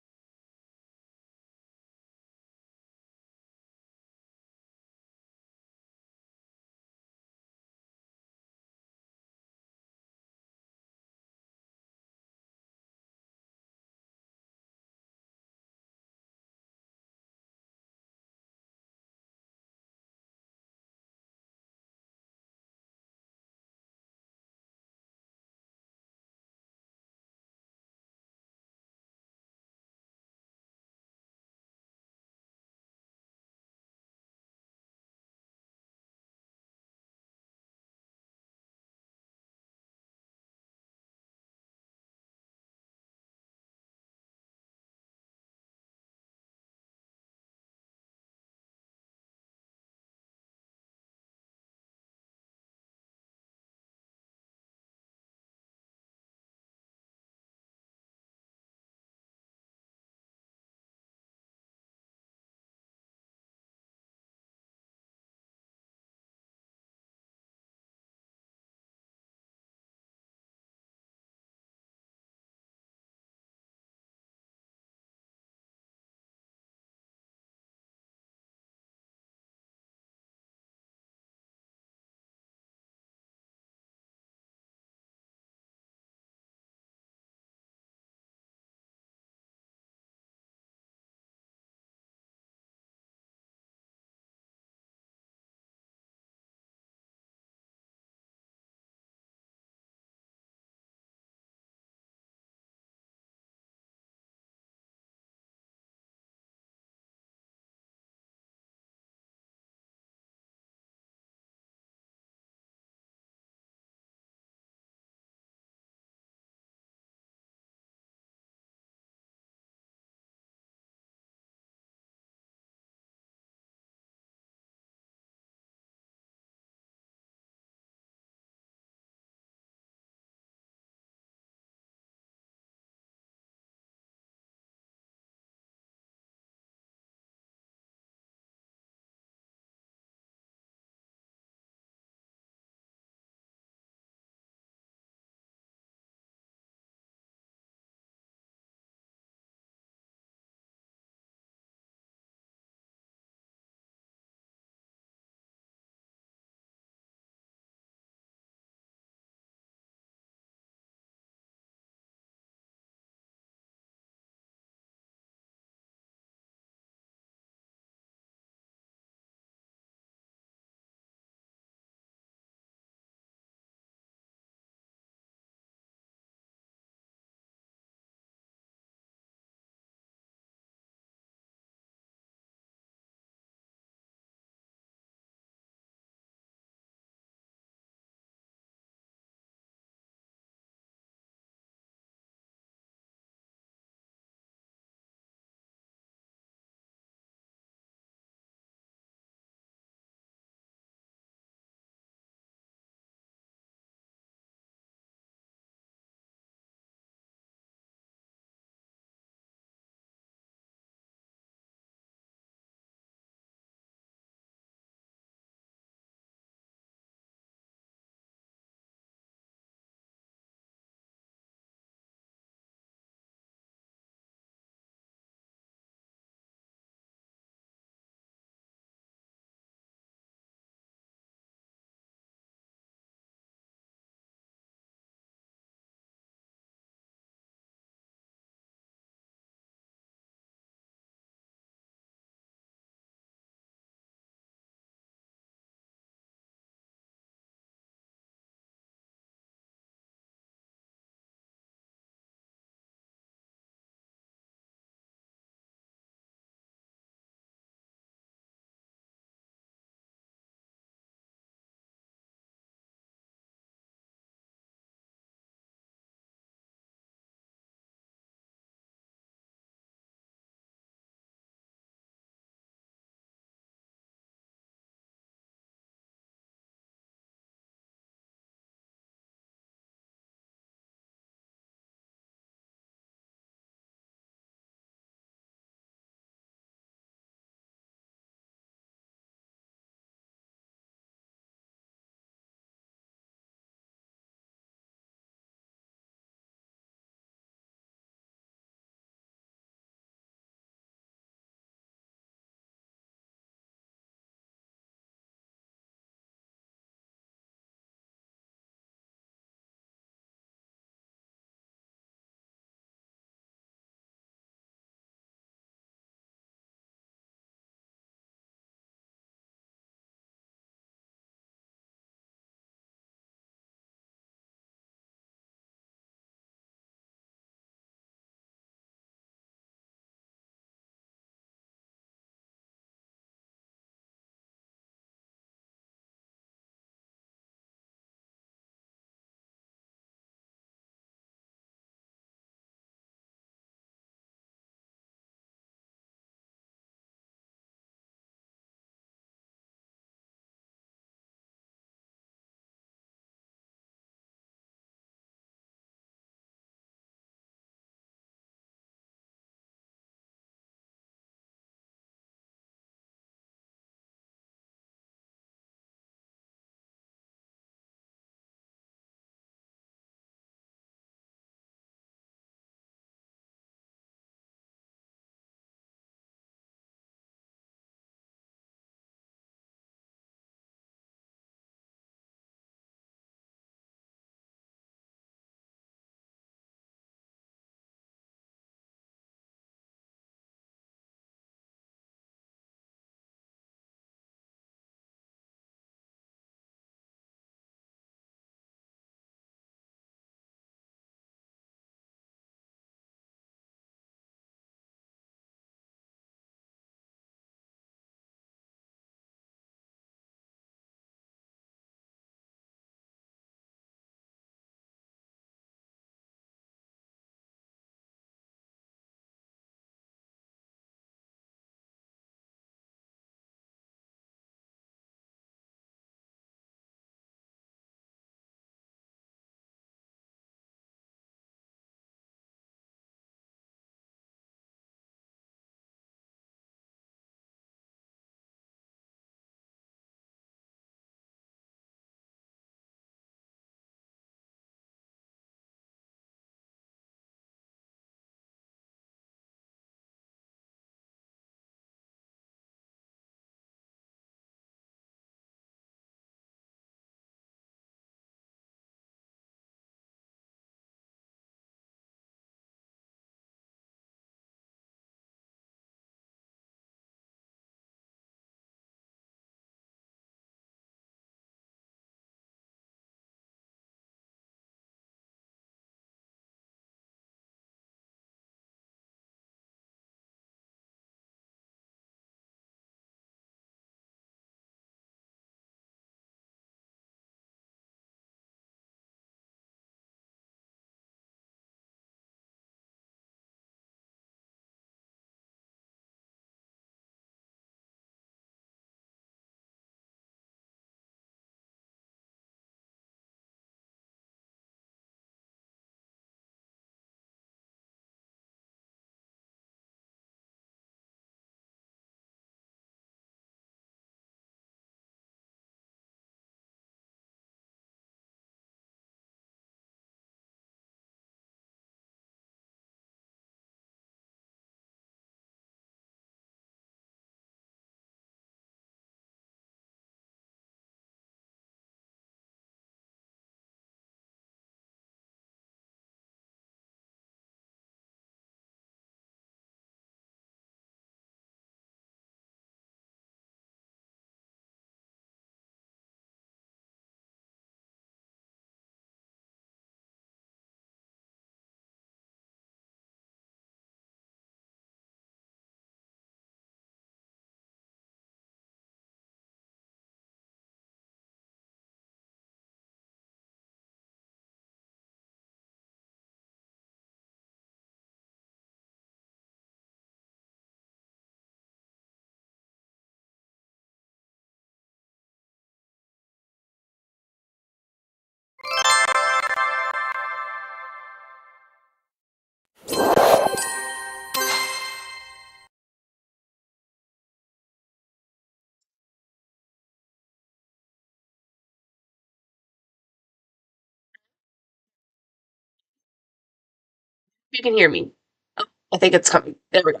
You can hear me. Oh, I think it's coming. There we go.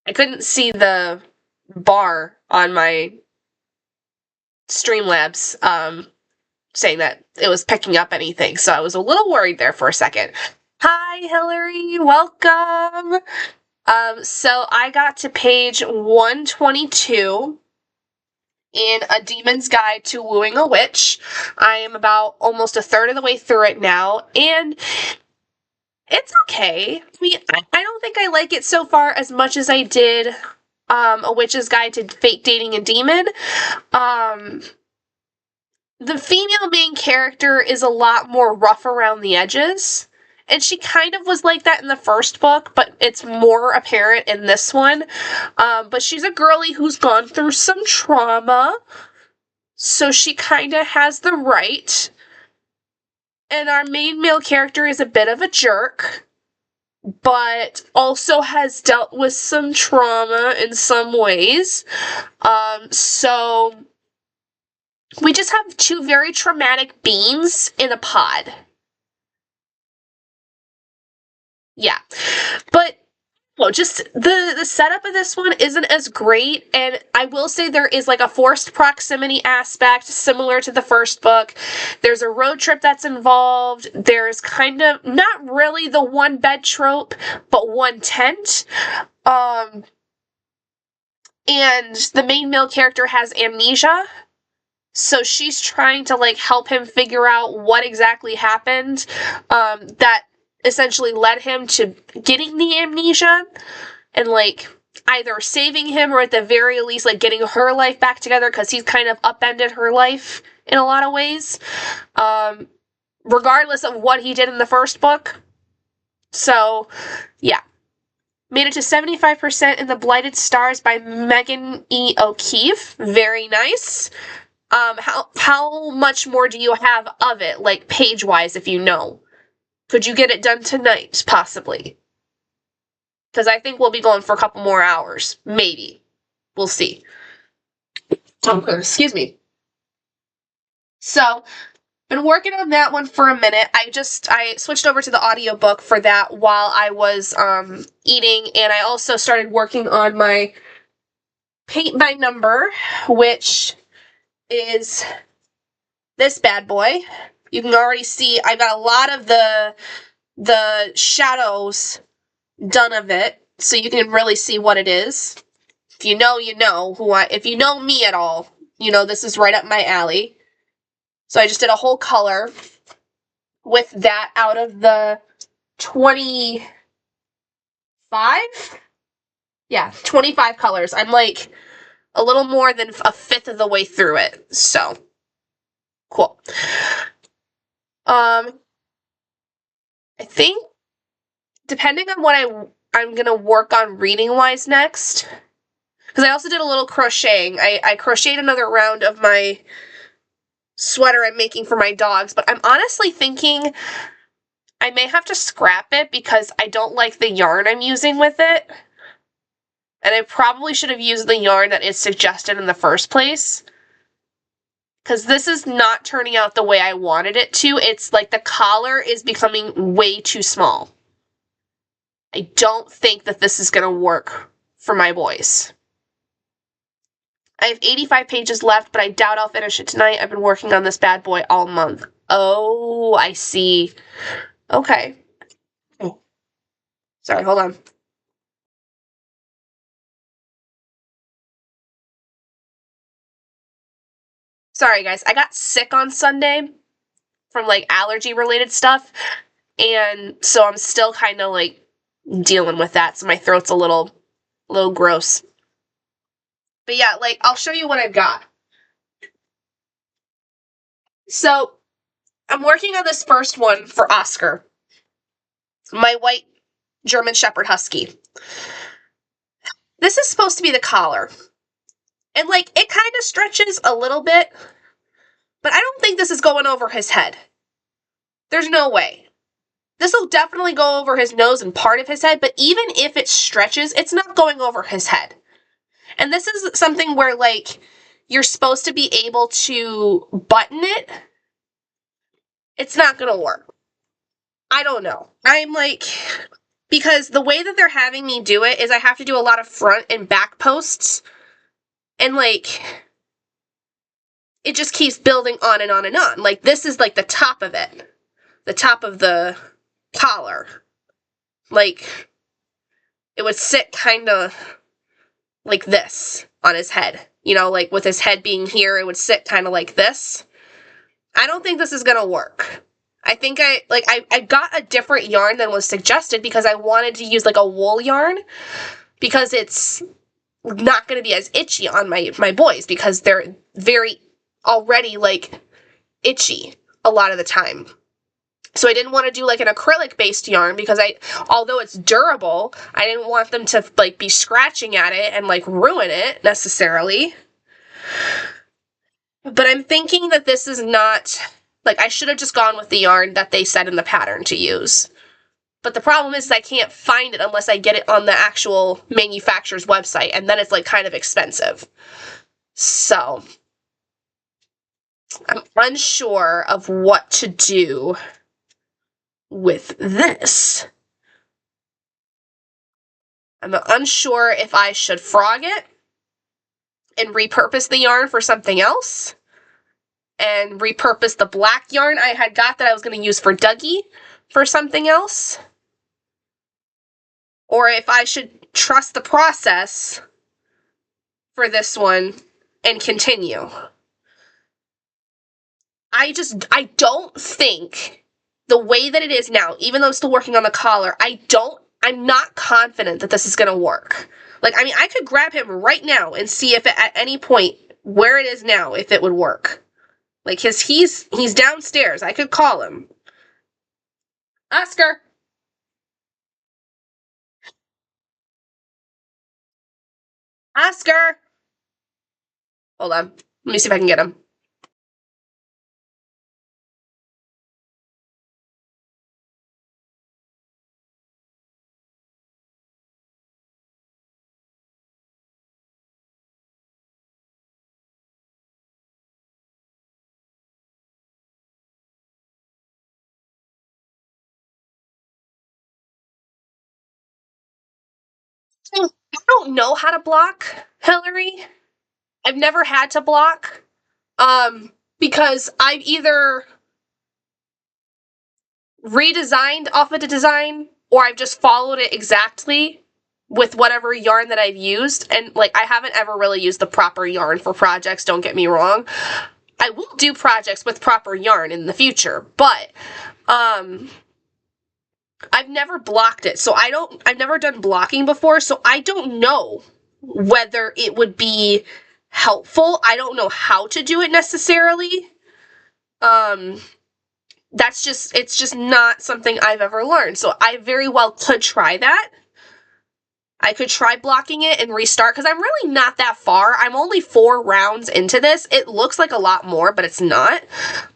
I couldn't see the bar on my Streamlabs saying that it was picking up anything, so I was a little worried there for a second. Hi, Hillary. Welcome. So I got to page 122 in A Demon's Guide to Wooing a Witch. I am about almost a third of the way through it now, and it's okay. I mean, I don't think I like it so far as much as I did A Witch's Guide to Fake Dating a Demon. The female main character is a lot more rough around the edges. And she kind of was like that in the first book, but it's more apparent in this one. But she's a girly who's gone through some trauma, so she kind of has the right. And our main male character is a bit of a jerk, but also has dealt with some trauma in some ways. So we just have two very traumatic beings in a pod. Yeah. But, well, just the setup of this one isn't as great, and I will say there is like a forced proximity aspect similar to the first book. There's a road trip that's involved. There's kind of, not really the one bed trope, but one tent. And the main male character has amnesia. So she's trying to like help him figure out what exactly happened. That essentially led him to getting the amnesia and like either saving him or at the very least like getting her life back together, because he's kind of upended her life in a lot of ways, regardless of what he did in the first book. So yeah, made it to 75% in The Blighted Stars by Megan E. O'Keefe. Very nice. How much more do you have of it, like page wise, if you know? Could you get it done tonight, possibly? Because I think we'll be going for a couple more hours. Maybe. We'll see. Excuse me. So, been working on that one for a minute. I switched over to the audiobook for that while I was eating, and I also started working on my paint by number, which is this bad boy. You can already see I've got a lot of the shadows done of it, so you can really see what it is. If you know, you know if you know me at all, you know this is right up my alley. So I just did a whole color with that out of the 25? Yeah, 25 colors. I'm like a little more than a fifth of the way through it, so cool. I think depending on what I'm gonna work on reading wise next, because I also did a little crocheting. I crocheted another round of my sweater I'm making for my dogs, but I'm honestly thinking I may have to scrap it because I don't like the yarn I'm using with it. And I probably should have used the yarn that is suggested in the first place, because this is not turning out the way I wanted it to. It's like the collar is becoming way too small. I don't think that this is going to work for my boys. I have 85 pages left, but I doubt I'll finish it tonight. I've been working on this bad boy all month. Oh, I see. Okay. Oh. Sorry, hold on. Sorry, guys. I got sick on Sunday from, like, allergy-related stuff, and so I'm still kind of, like, dealing with that, so my throat's a little gross. But yeah, like, I'll show you what I've got. So, I'm working on this first one for Oscar, my white German Shepherd Husky. This is supposed to be the collar. And, like, it kind of stretches a little bit, but I don't think this is going over his head. There's no way. This will definitely go over his nose and part of his head, but even if it stretches, it's not going over his head. And this is something where, like, you're supposed to be able to button it. It's not going to work. I don't know. I'm like, because the way that they're having me do it is I have to do a lot of front and back posts, and like, it just keeps building on and on and on. Like, this is like the top of it, the top of the collar. Like, it would sit kind of like this on his head. You know, like with his head being here, it would sit kind of like this. I don't think this is gonna work. I think I got a different yarn than was suggested because I wanted to use like a wool yarn because it's not going to be as itchy on my boys because they're very already like itchy a lot of the time. So I didn't want to do like an acrylic based yarn because although it's durable, I didn't want them to like be scratching at it and like ruin it necessarily. But I'm thinking that this is not, like, I should have just gone with the yarn that they said in the pattern to use. But the problem is I can't find it unless I get it on the actual manufacturer's website, and then it's, like, kind of expensive. So, I'm unsure of what to do with this. I'm unsure if I should frog it and repurpose the yarn for something else, and repurpose the black yarn I had got that I was going to use for Dougie for something else, or if I should trust the process for this one and continue. I don't think the way that it is now, even though I'm still working on the collar, I'm not confident that this is going to work. Like, I mean, I could grab him right now and see if at any point where it is now, if it would work. Like, he's downstairs. I could call him. Oscar! Oscar! Hold on. Let me see if I can get him. I don't know how to block, Hillary. I've never had to block. Because I've either redesigned off of the design or I've just followed it exactly with whatever yarn that I've used. And, like, I haven't ever really used the proper yarn for projects, don't get me wrong. I will do projects with proper yarn in the future, but, I've never blocked it, so I've never done blocking before, so I don't know whether it would be helpful. I don't know how to do it necessarily. It's just not something I've ever learned, so I very well could try that. I could try blocking it and restart, because I'm really not that far. I'm only 4 rounds into this. It looks like a lot more, but it's not.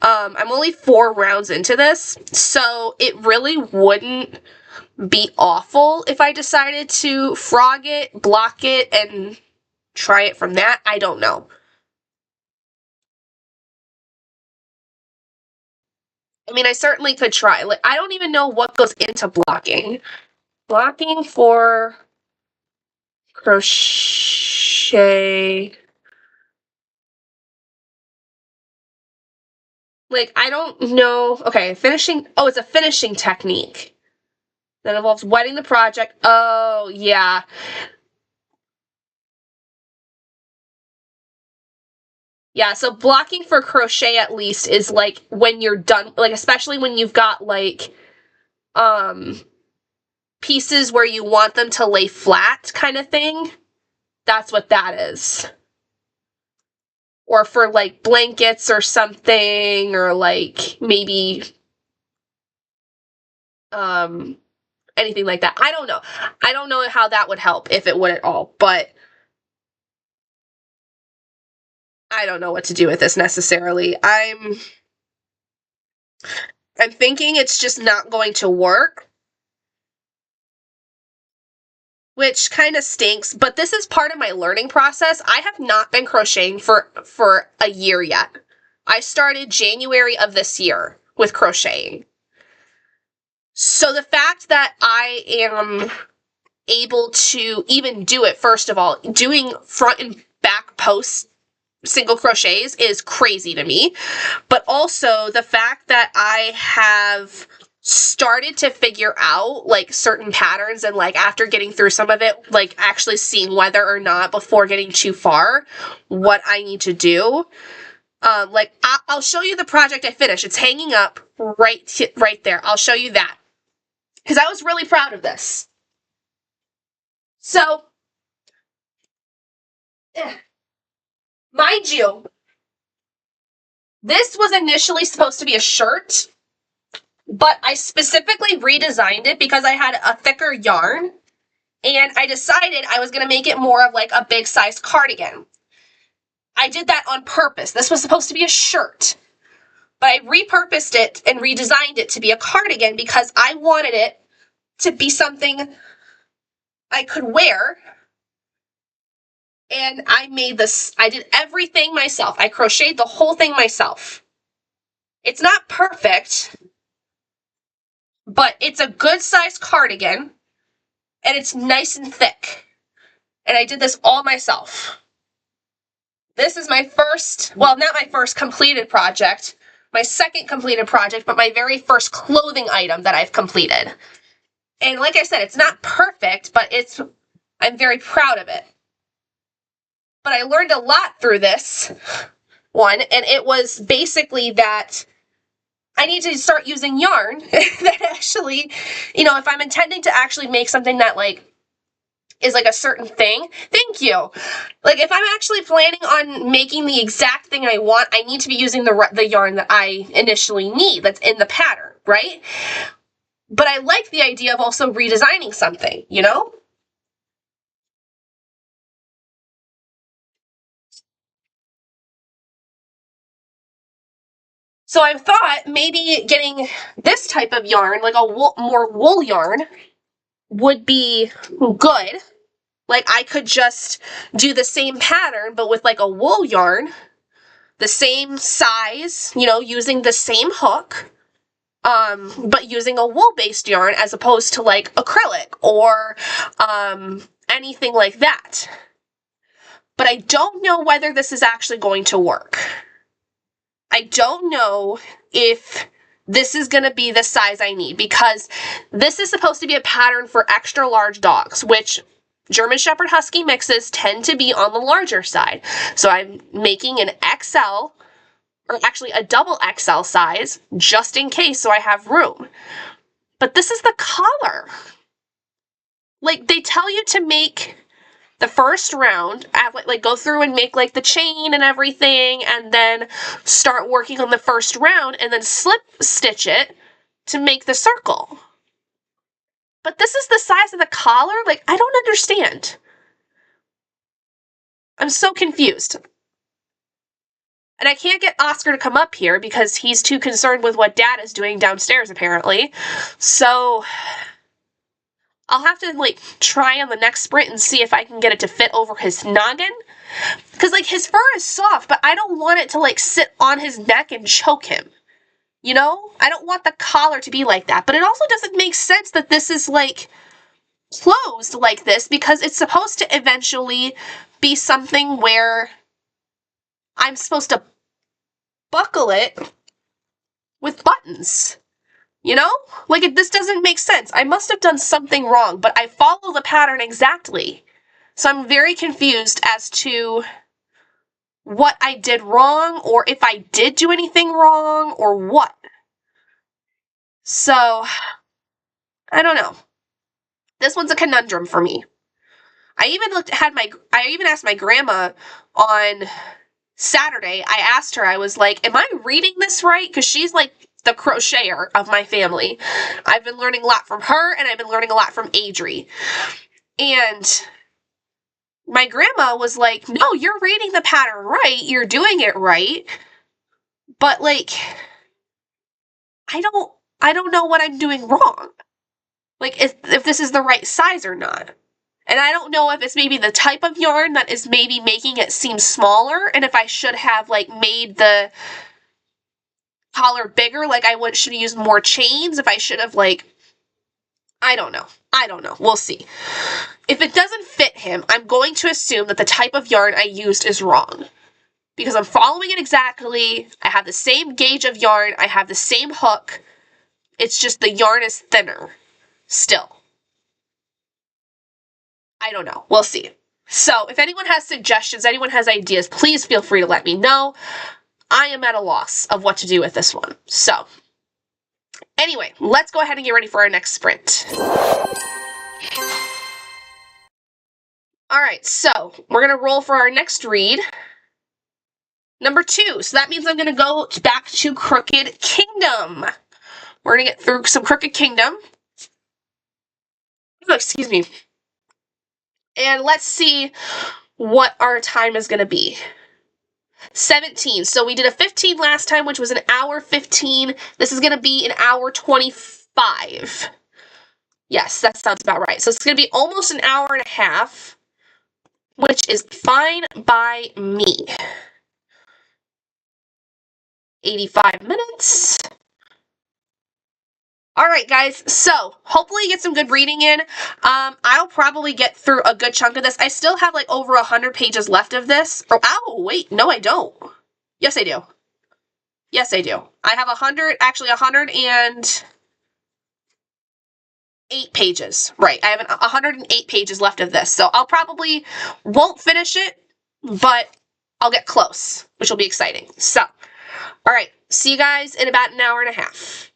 I'm only 4 rounds into this, so it really wouldn't be awful if I decided to frog it, block it, and try it from that. I don't know. I mean, I certainly could try. Like, I don't even know what goes into blocking. Blocking for crochet. Like, I don't know. Okay, finishing. Oh, it's a finishing technique that involves wetting the project. Oh, yeah. Yeah, so blocking for crochet at least is like when you're done, like especially when you've got like pieces where you want them to lay flat kind of thing. That's what that is. Or for like blankets or something, or like maybe anything like that. I don't know. I don't know how that would help, if it would at all, but I don't know what to do with this necessarily. I'm thinking it's just not going to work, which kind of stinks, but this is part of my learning process. I have not been crocheting for a year yet. I started January of this year with crocheting. So the fact that I am able to even do it, first of all, doing front and back posts, single crochets, is crazy to me. But also the fact that I have started to figure out like certain patterns, and like after getting through some of it, like actually seeing whether or not, before getting too far, what I need to do. Like I'll show you the project I finished. It's hanging up right there. I'll show you that, because I was really proud of this. So, mind you, this was initially supposed to be a shirt, but I specifically redesigned it because I had a thicker yarn, and I decided I was going to make it more of like a big size cardigan. I did that on purpose. This was supposed to be a shirt, but I repurposed it and redesigned it to be a cardigan because I wanted it to be something I could wear. And I made this, I did everything myself. I crocheted the whole thing myself. It's not perfect, but it's a good sized cardigan, and it's nice and thick. And I did this all myself. This is my first, well, not my first completed project, my second completed project, but my very first clothing item that I've completed. And like I said, it's not perfect, but I'm very proud of it. But I learned a lot through this one, and it was basically that I need to start using yarn that actually, you know, if I'm intending to actually make something that like is like a certain thing, thank you. Like if I'm actually planning on making the exact thing I want, I need to be using the yarn that I initially need that's in the pattern, right? But I like the idea of also redesigning something, you know? So I thought maybe getting this type of yarn, like a more wool yarn, would be good. Like I could just do the same pattern, but with like a wool yarn, the same size, you know, using the same hook, but using a wool-based yarn as opposed to like acrylic or anything like that. But I don't know whether this is actually going to work. I don't know if this is going to be the size I need, because this is supposed to be a pattern for extra large dogs, which German Shepherd Husky mixes tend to be on the larger side. So I'm making an XL, or actually a double XL size, just in case, so I have room. But this is the collar. Like, they tell you to make the first round, like go through and make like the chain and everything, and then start working on the first round, and then slip stitch it to make the circle. But this is the size of the collar? Like, I don't understand. I'm so confused. And I can't get Oscar to come up here because he's too concerned with what Dad is doing downstairs, apparently. So I'll have to, like, try on the next sprint and see if I can get it to fit over his noggin. Because, like, his fur is soft, but I don't want it to, like, sit on his neck and choke him. You know? I don't want the collar to be like that. But it also doesn't make sense that this is, like, closed like this, because it's supposed to eventually be something where I'm supposed to buckle it with buttons. You know? Like, this doesn't make sense. I must have done something wrong, but I follow the pattern exactly. So I'm very confused as to what I did wrong, or if I did do anything wrong, or what. So, I don't know. This one's a conundrum for me. I even asked my grandma on Saturday. I asked her, I was like, am I reading this right? Because she's like the crocheter of my family. I've been learning a lot from her, and I've been learning a lot from Adri. And my grandma was like, no, you're reading the pattern right. You're doing it right. But, like, I don't know what I'm doing wrong. Like, if this is the right size or not. And I don't know if it's maybe the type of yarn that is maybe making it seem smaller, and if I should have, like, made the collar bigger, like I should have used more chains, if I should have, like, I don't know. I don't know. We'll see. If it doesn't fit him, I'm going to assume that the type of yarn I used is wrong. Because I'm following it exactly. I have the same gauge of yarn. I have the same hook. It's just the yarn is thinner still. I don't know. We'll see. So if anyone has suggestions, anyone has ideas, please feel free to let me know. I am at a loss of what to do with this one. So anyway, let's go ahead and get ready for our next sprint. All right, so we're going to roll for our next read. Number 2. So that means I'm going to go back to Crooked Kingdom. We're going to get through some Crooked Kingdom. Oh, excuse me. And let's see what our time is going to be. 17. So we did a 15 last time, which was an hour 15. This is going to be an hour 25. Yes, that sounds about right. So it's going to be almost an hour and a half, which is fine by me. 85 minutes. All right, guys, so hopefully you get some good reading in. I'll probably get through a good chunk of this. I still have like over 100 pages left of this. Oh, wait, no, I don't. Yes, I do. Yes, I do. I have 108 pages. Right, I have 108 pages left of this. So I'll probably won't finish it, but I'll get close, which will be exciting. So, all right, see you guys in about an hour and a half.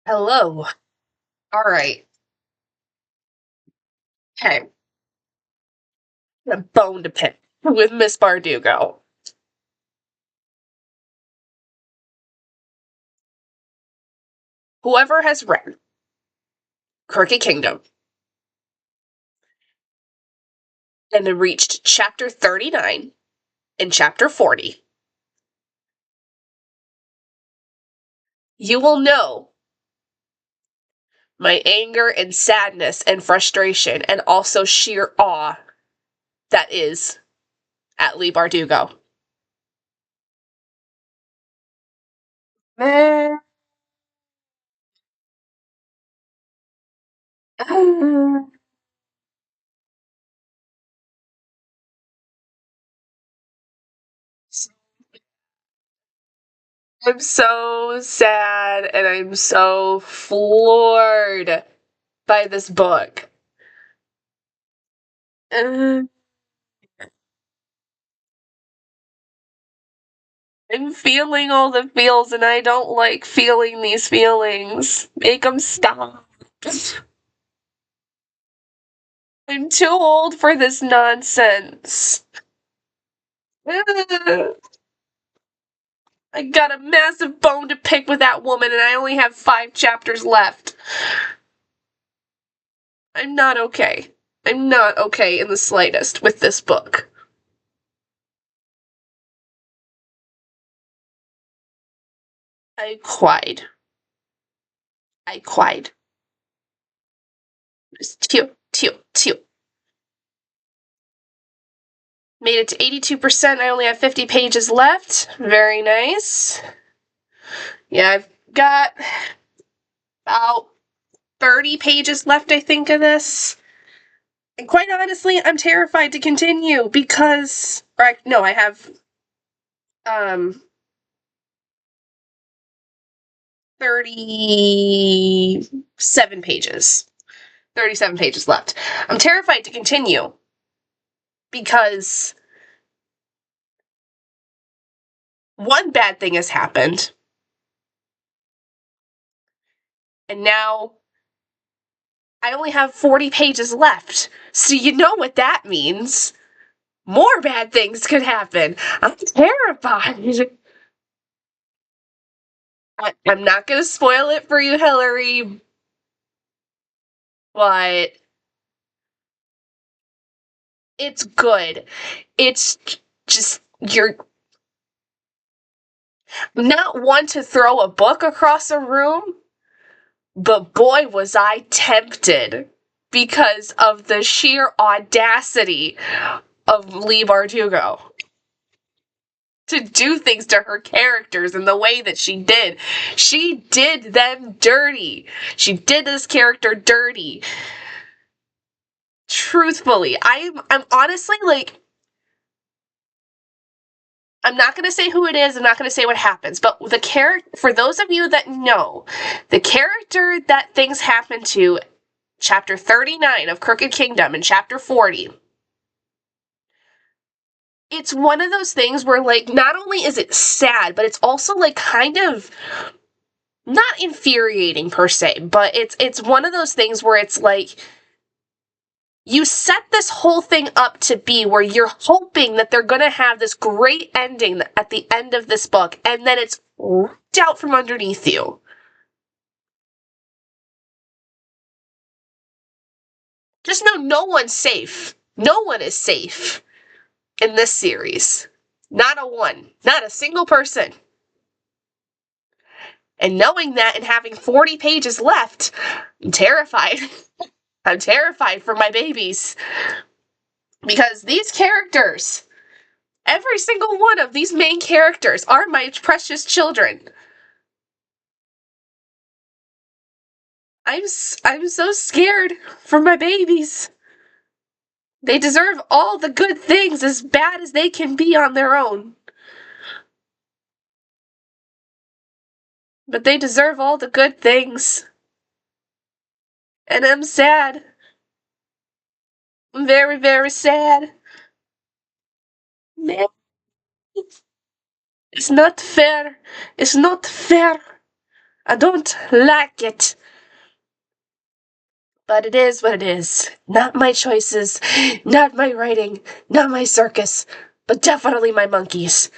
Hello. All right. Hey, a bone to pick with Miss Bardugo. Whoever has read Crooked Kingdom and then reached chapter 39 and chapter 40, you will know my anger and sadness and frustration and also sheer awe that is at Leigh Bardugo. Man. I'm so sad and I'm so floored by this book. Uh, I'm feeling all the feels and I don't like feeling these feelings. Make them stop. I'm too old for this nonsense. I got a massive bone to pick with that woman and I only have 5 chapters left. I'm not okay. I'm not okay in the slightest with this book. I cried. I cried. Just teal, teal, teal. Made it to 82%. I only have 50 pages left. Very nice. Yeah, I've got about 30 pages left, I think, of this. And quite honestly, I'm terrified to continue because... I have... 37 pages. 37 pages left. I'm terrified to continue because one bad thing has happened. And now I only have 40 pages left. So you know what that means. More bad things could happen. I'm terrified. I'm not going to spoil it for you, Hillary, but it's good. It's just, you're not one to throw a book across a room, but boy, was I tempted because of the sheer audacity of Leigh Bardugo to do things to her characters in the way that she did. She did them dirty. She did this character dirty. Truthfully, I'm honestly like, I'm not going to say who it is, I'm not going to say what happens, but the character, for those of you that know, the character that things happen to, chapter 39 of Crooked Kingdom and chapter 40, it's one of those things where, like, not only is it sad, but it's also, like, kind of not infuriating per se, but it's one of those things where it's like, you set this whole thing up to be where you're hoping that they're gonna have this great ending at the end of this book, and then it's ripped out from underneath you. Just know no one's safe. No one is safe in this series. Not a one. Not a single person. And knowing that and having 40 pages left, I'm terrified. I'm terrified for my babies. Because these characters, every single one of these main characters are my precious children. I'm so scared for my babies. They deserve all the good things, as bad as they can be on their own. But they deserve all the good things. And I'm sad. I'm very, very sad. Man, it's not fair. It's not fair. I don't like it. But it is what it is. Not my choices, not my writing, not my circus, but definitely my monkeys.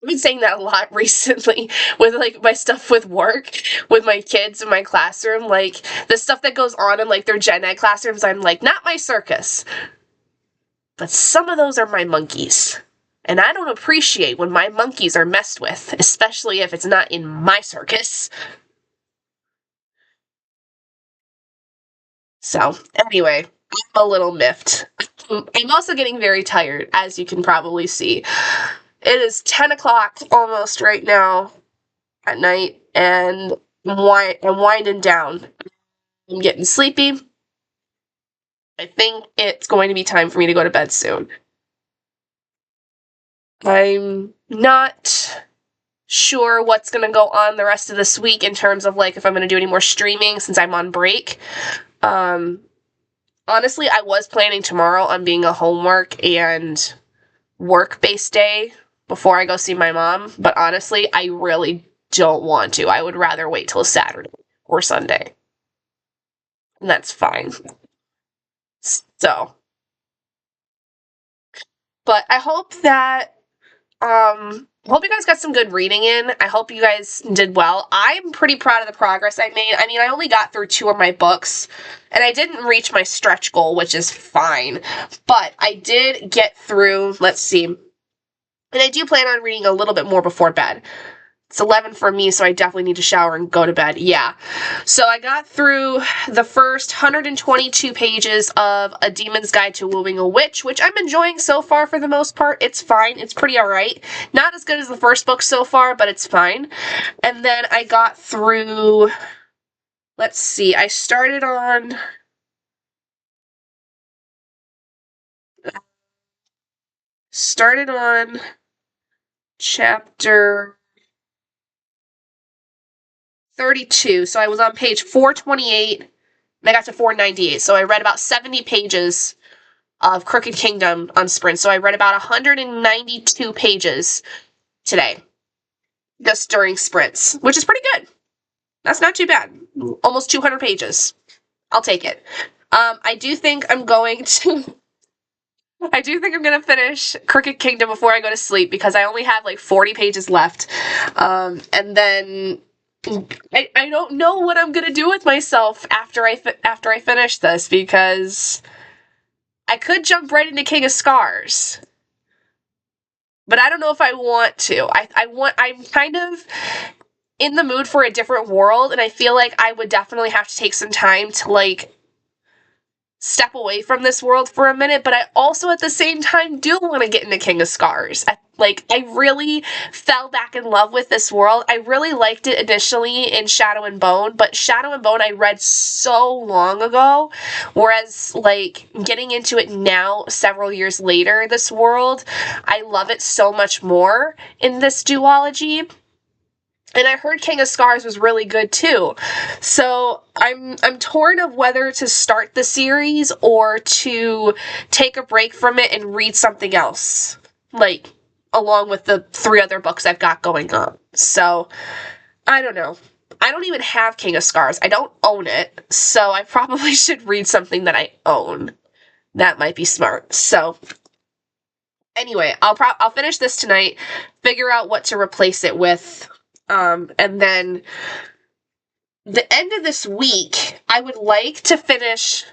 I've been saying that a lot recently with like my stuff with work, with my kids in my classroom, like the stuff that goes on in like their gen ed classrooms. I'm like, not my circus, but some of those are my monkeys. And I don't appreciate when my monkeys are messed with, especially if it's not in my circus. So, anyway, I'm a little miffed. I'm also getting very tired, as you can probably see. It is 10 o'clock almost right now at night, and I'm winding down. I'm getting sleepy. I think it's going to be time for me to go to bed soon. I'm not sure what's going to go on the rest of this week in terms of like if I'm going to do any more streaming since I'm on break. Honestly, I was planning tomorrow on being a homework and work-based day before I go see my mom, but honestly, I really don't want to. I would rather wait till Saturday or Sunday. And that's fine. So, but I hope that I hope you guys got some good reading in. I hope you guys did well. I'm pretty proud of the progress I made. I mean, I only got through 2 of my books, and I didn't reach my stretch goal, which is fine. But I did get through, let's see. And I do plan on reading a little bit more before bed. It's 11 for me, so I definitely need to shower and go to bed. Yeah. So I got through the first 122 pages of A Demon's Guide to Wooing a Witch, which I'm enjoying so far for the most part. It's fine. It's pretty alright. Not as good as the first book so far, but it's fine. And then I got through, let's see, I started on chapter 32. So I was on page 428, and I got to 498. So I read about 70 pages of Crooked Kingdom on Sprint. So I read about 192 pages today, just during sprints, which is pretty good. That's not too bad. Almost 200 pages. I'll take it. I do think I'm going to finish Crooked Kingdom before I go to sleep because I only have like 40 pages left. And then I don't know what I'm gonna do with myself after I finish this because I could jump right into King of Scars, but I don't know if I want to. I'm kind of in the mood for a different world, and I feel like I would definitely have to take some time to like step away from this world for a minute, but I also at the same time do want to get into King of Scars. I really fell back in love with this world. I really liked it initially in Shadow and Bone, but Shadow and Bone I read so long ago, whereas like getting into it now several years later, this world, I love it so much more in this duology. And I heard King of Scars was really good too. So I'm torn of whether to start the series or to take a break from it and read something else. Like, along with the 3 other books I've got going on. So, I don't know. I don't even have King of Scars. I don't own it. So I probably should read something that I own. That might be smart. So, anyway, I'll finish this tonight, figure out what to replace it with. And then the end of this week, I would like to finish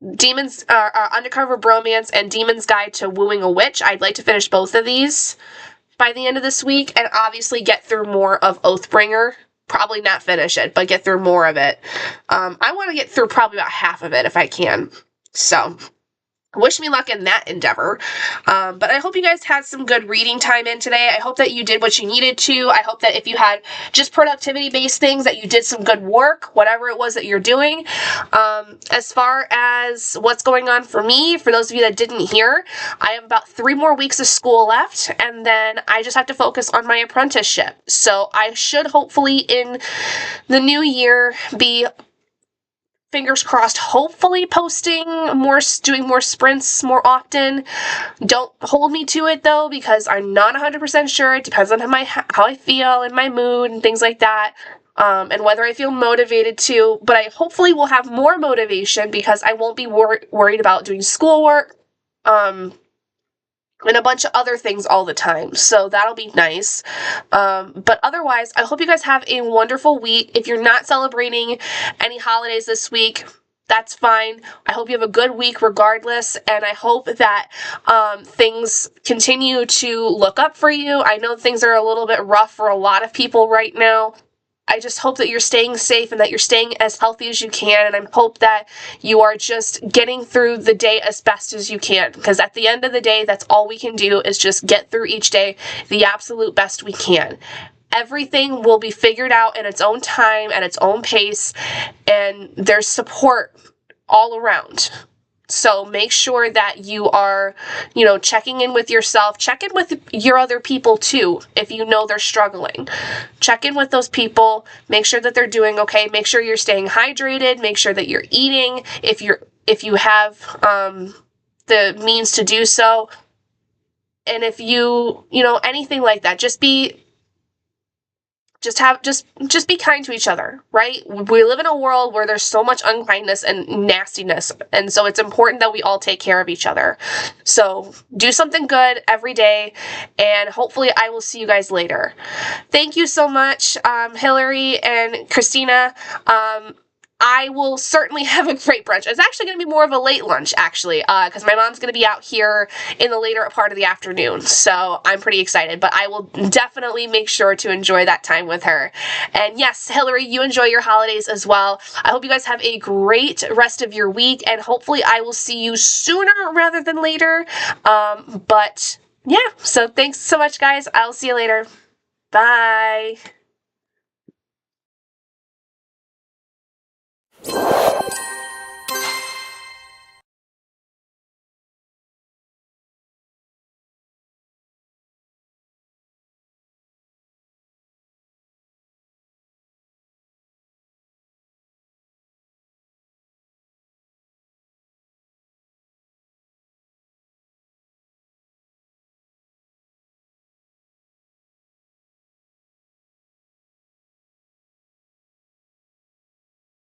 Undercover Bromance and Demon's Guide to Wooing a Witch. I'd like to finish both of these by the end of this week, and obviously get through more of Oathbringer. Probably not finish it, but get through more of it. I want to get through probably about half of it if I can. So, wish me luck in that endeavor. But I hope you guys had some good reading time in today. I hope that you did what you needed to. I hope that if you had just productivity-based things, that you did some good work, whatever it was that you're doing. As far as what's going on for me, for those of you that didn't hear, I have about 3 more weeks of school left, and then I just have to focus on my apprenticeship. So I should hopefully in the new year be fingers crossed, hopefully posting more, doing more sprints more often. Don't hold me to it though, because I'm not 100% sure. It depends on how I feel and my mood and things like that. And whether I feel motivated to, but I hopefully will have more motivation because I won't be worried about doing schoolwork, and a bunch of other things all the time. So that'll be nice. But otherwise, I hope you guys have a wonderful week. If you're not celebrating any holidays this week, that's fine. I hope you have a good week regardless, and I hope that things continue to look up for you. I know things are a little bit rough for a lot of people right now. I just hope that you're staying safe and that you're staying as healthy as you can, and I hope that you are just getting through the day as best as you can, because at the end of the day, that's all we can do is just get through each day the absolute best we can. Everything will be figured out in its own time, at its own pace, and there's support all around. So make sure that you are, checking in with yourself. Check in with your other people too, if you know they're struggling. Check in with those people. Make sure that they're doing okay. Make sure you're staying hydrated. Make sure that you're eating if you have the means to do so. And if you anything like that, just be kind to each other, right? We live in a world where there's so much unkindness and nastiness, and so it's important that we all take care of each other. So do something good every day, and hopefully I will see you guys later. Thank you so much, Hillary and Christina. I will certainly have a great brunch. It's actually going to be more of a late lunch, actually, because my mom's going to be out here in the later part of the afternoon, so I'm pretty excited, but I will definitely make sure to enjoy that time with her. And yes, Hillary, you enjoy your holidays as well. I hope you guys have a great rest of your week, and hopefully I will see you sooner rather than later. But yeah, so thanks so much, guys. I'll see you later. Bye.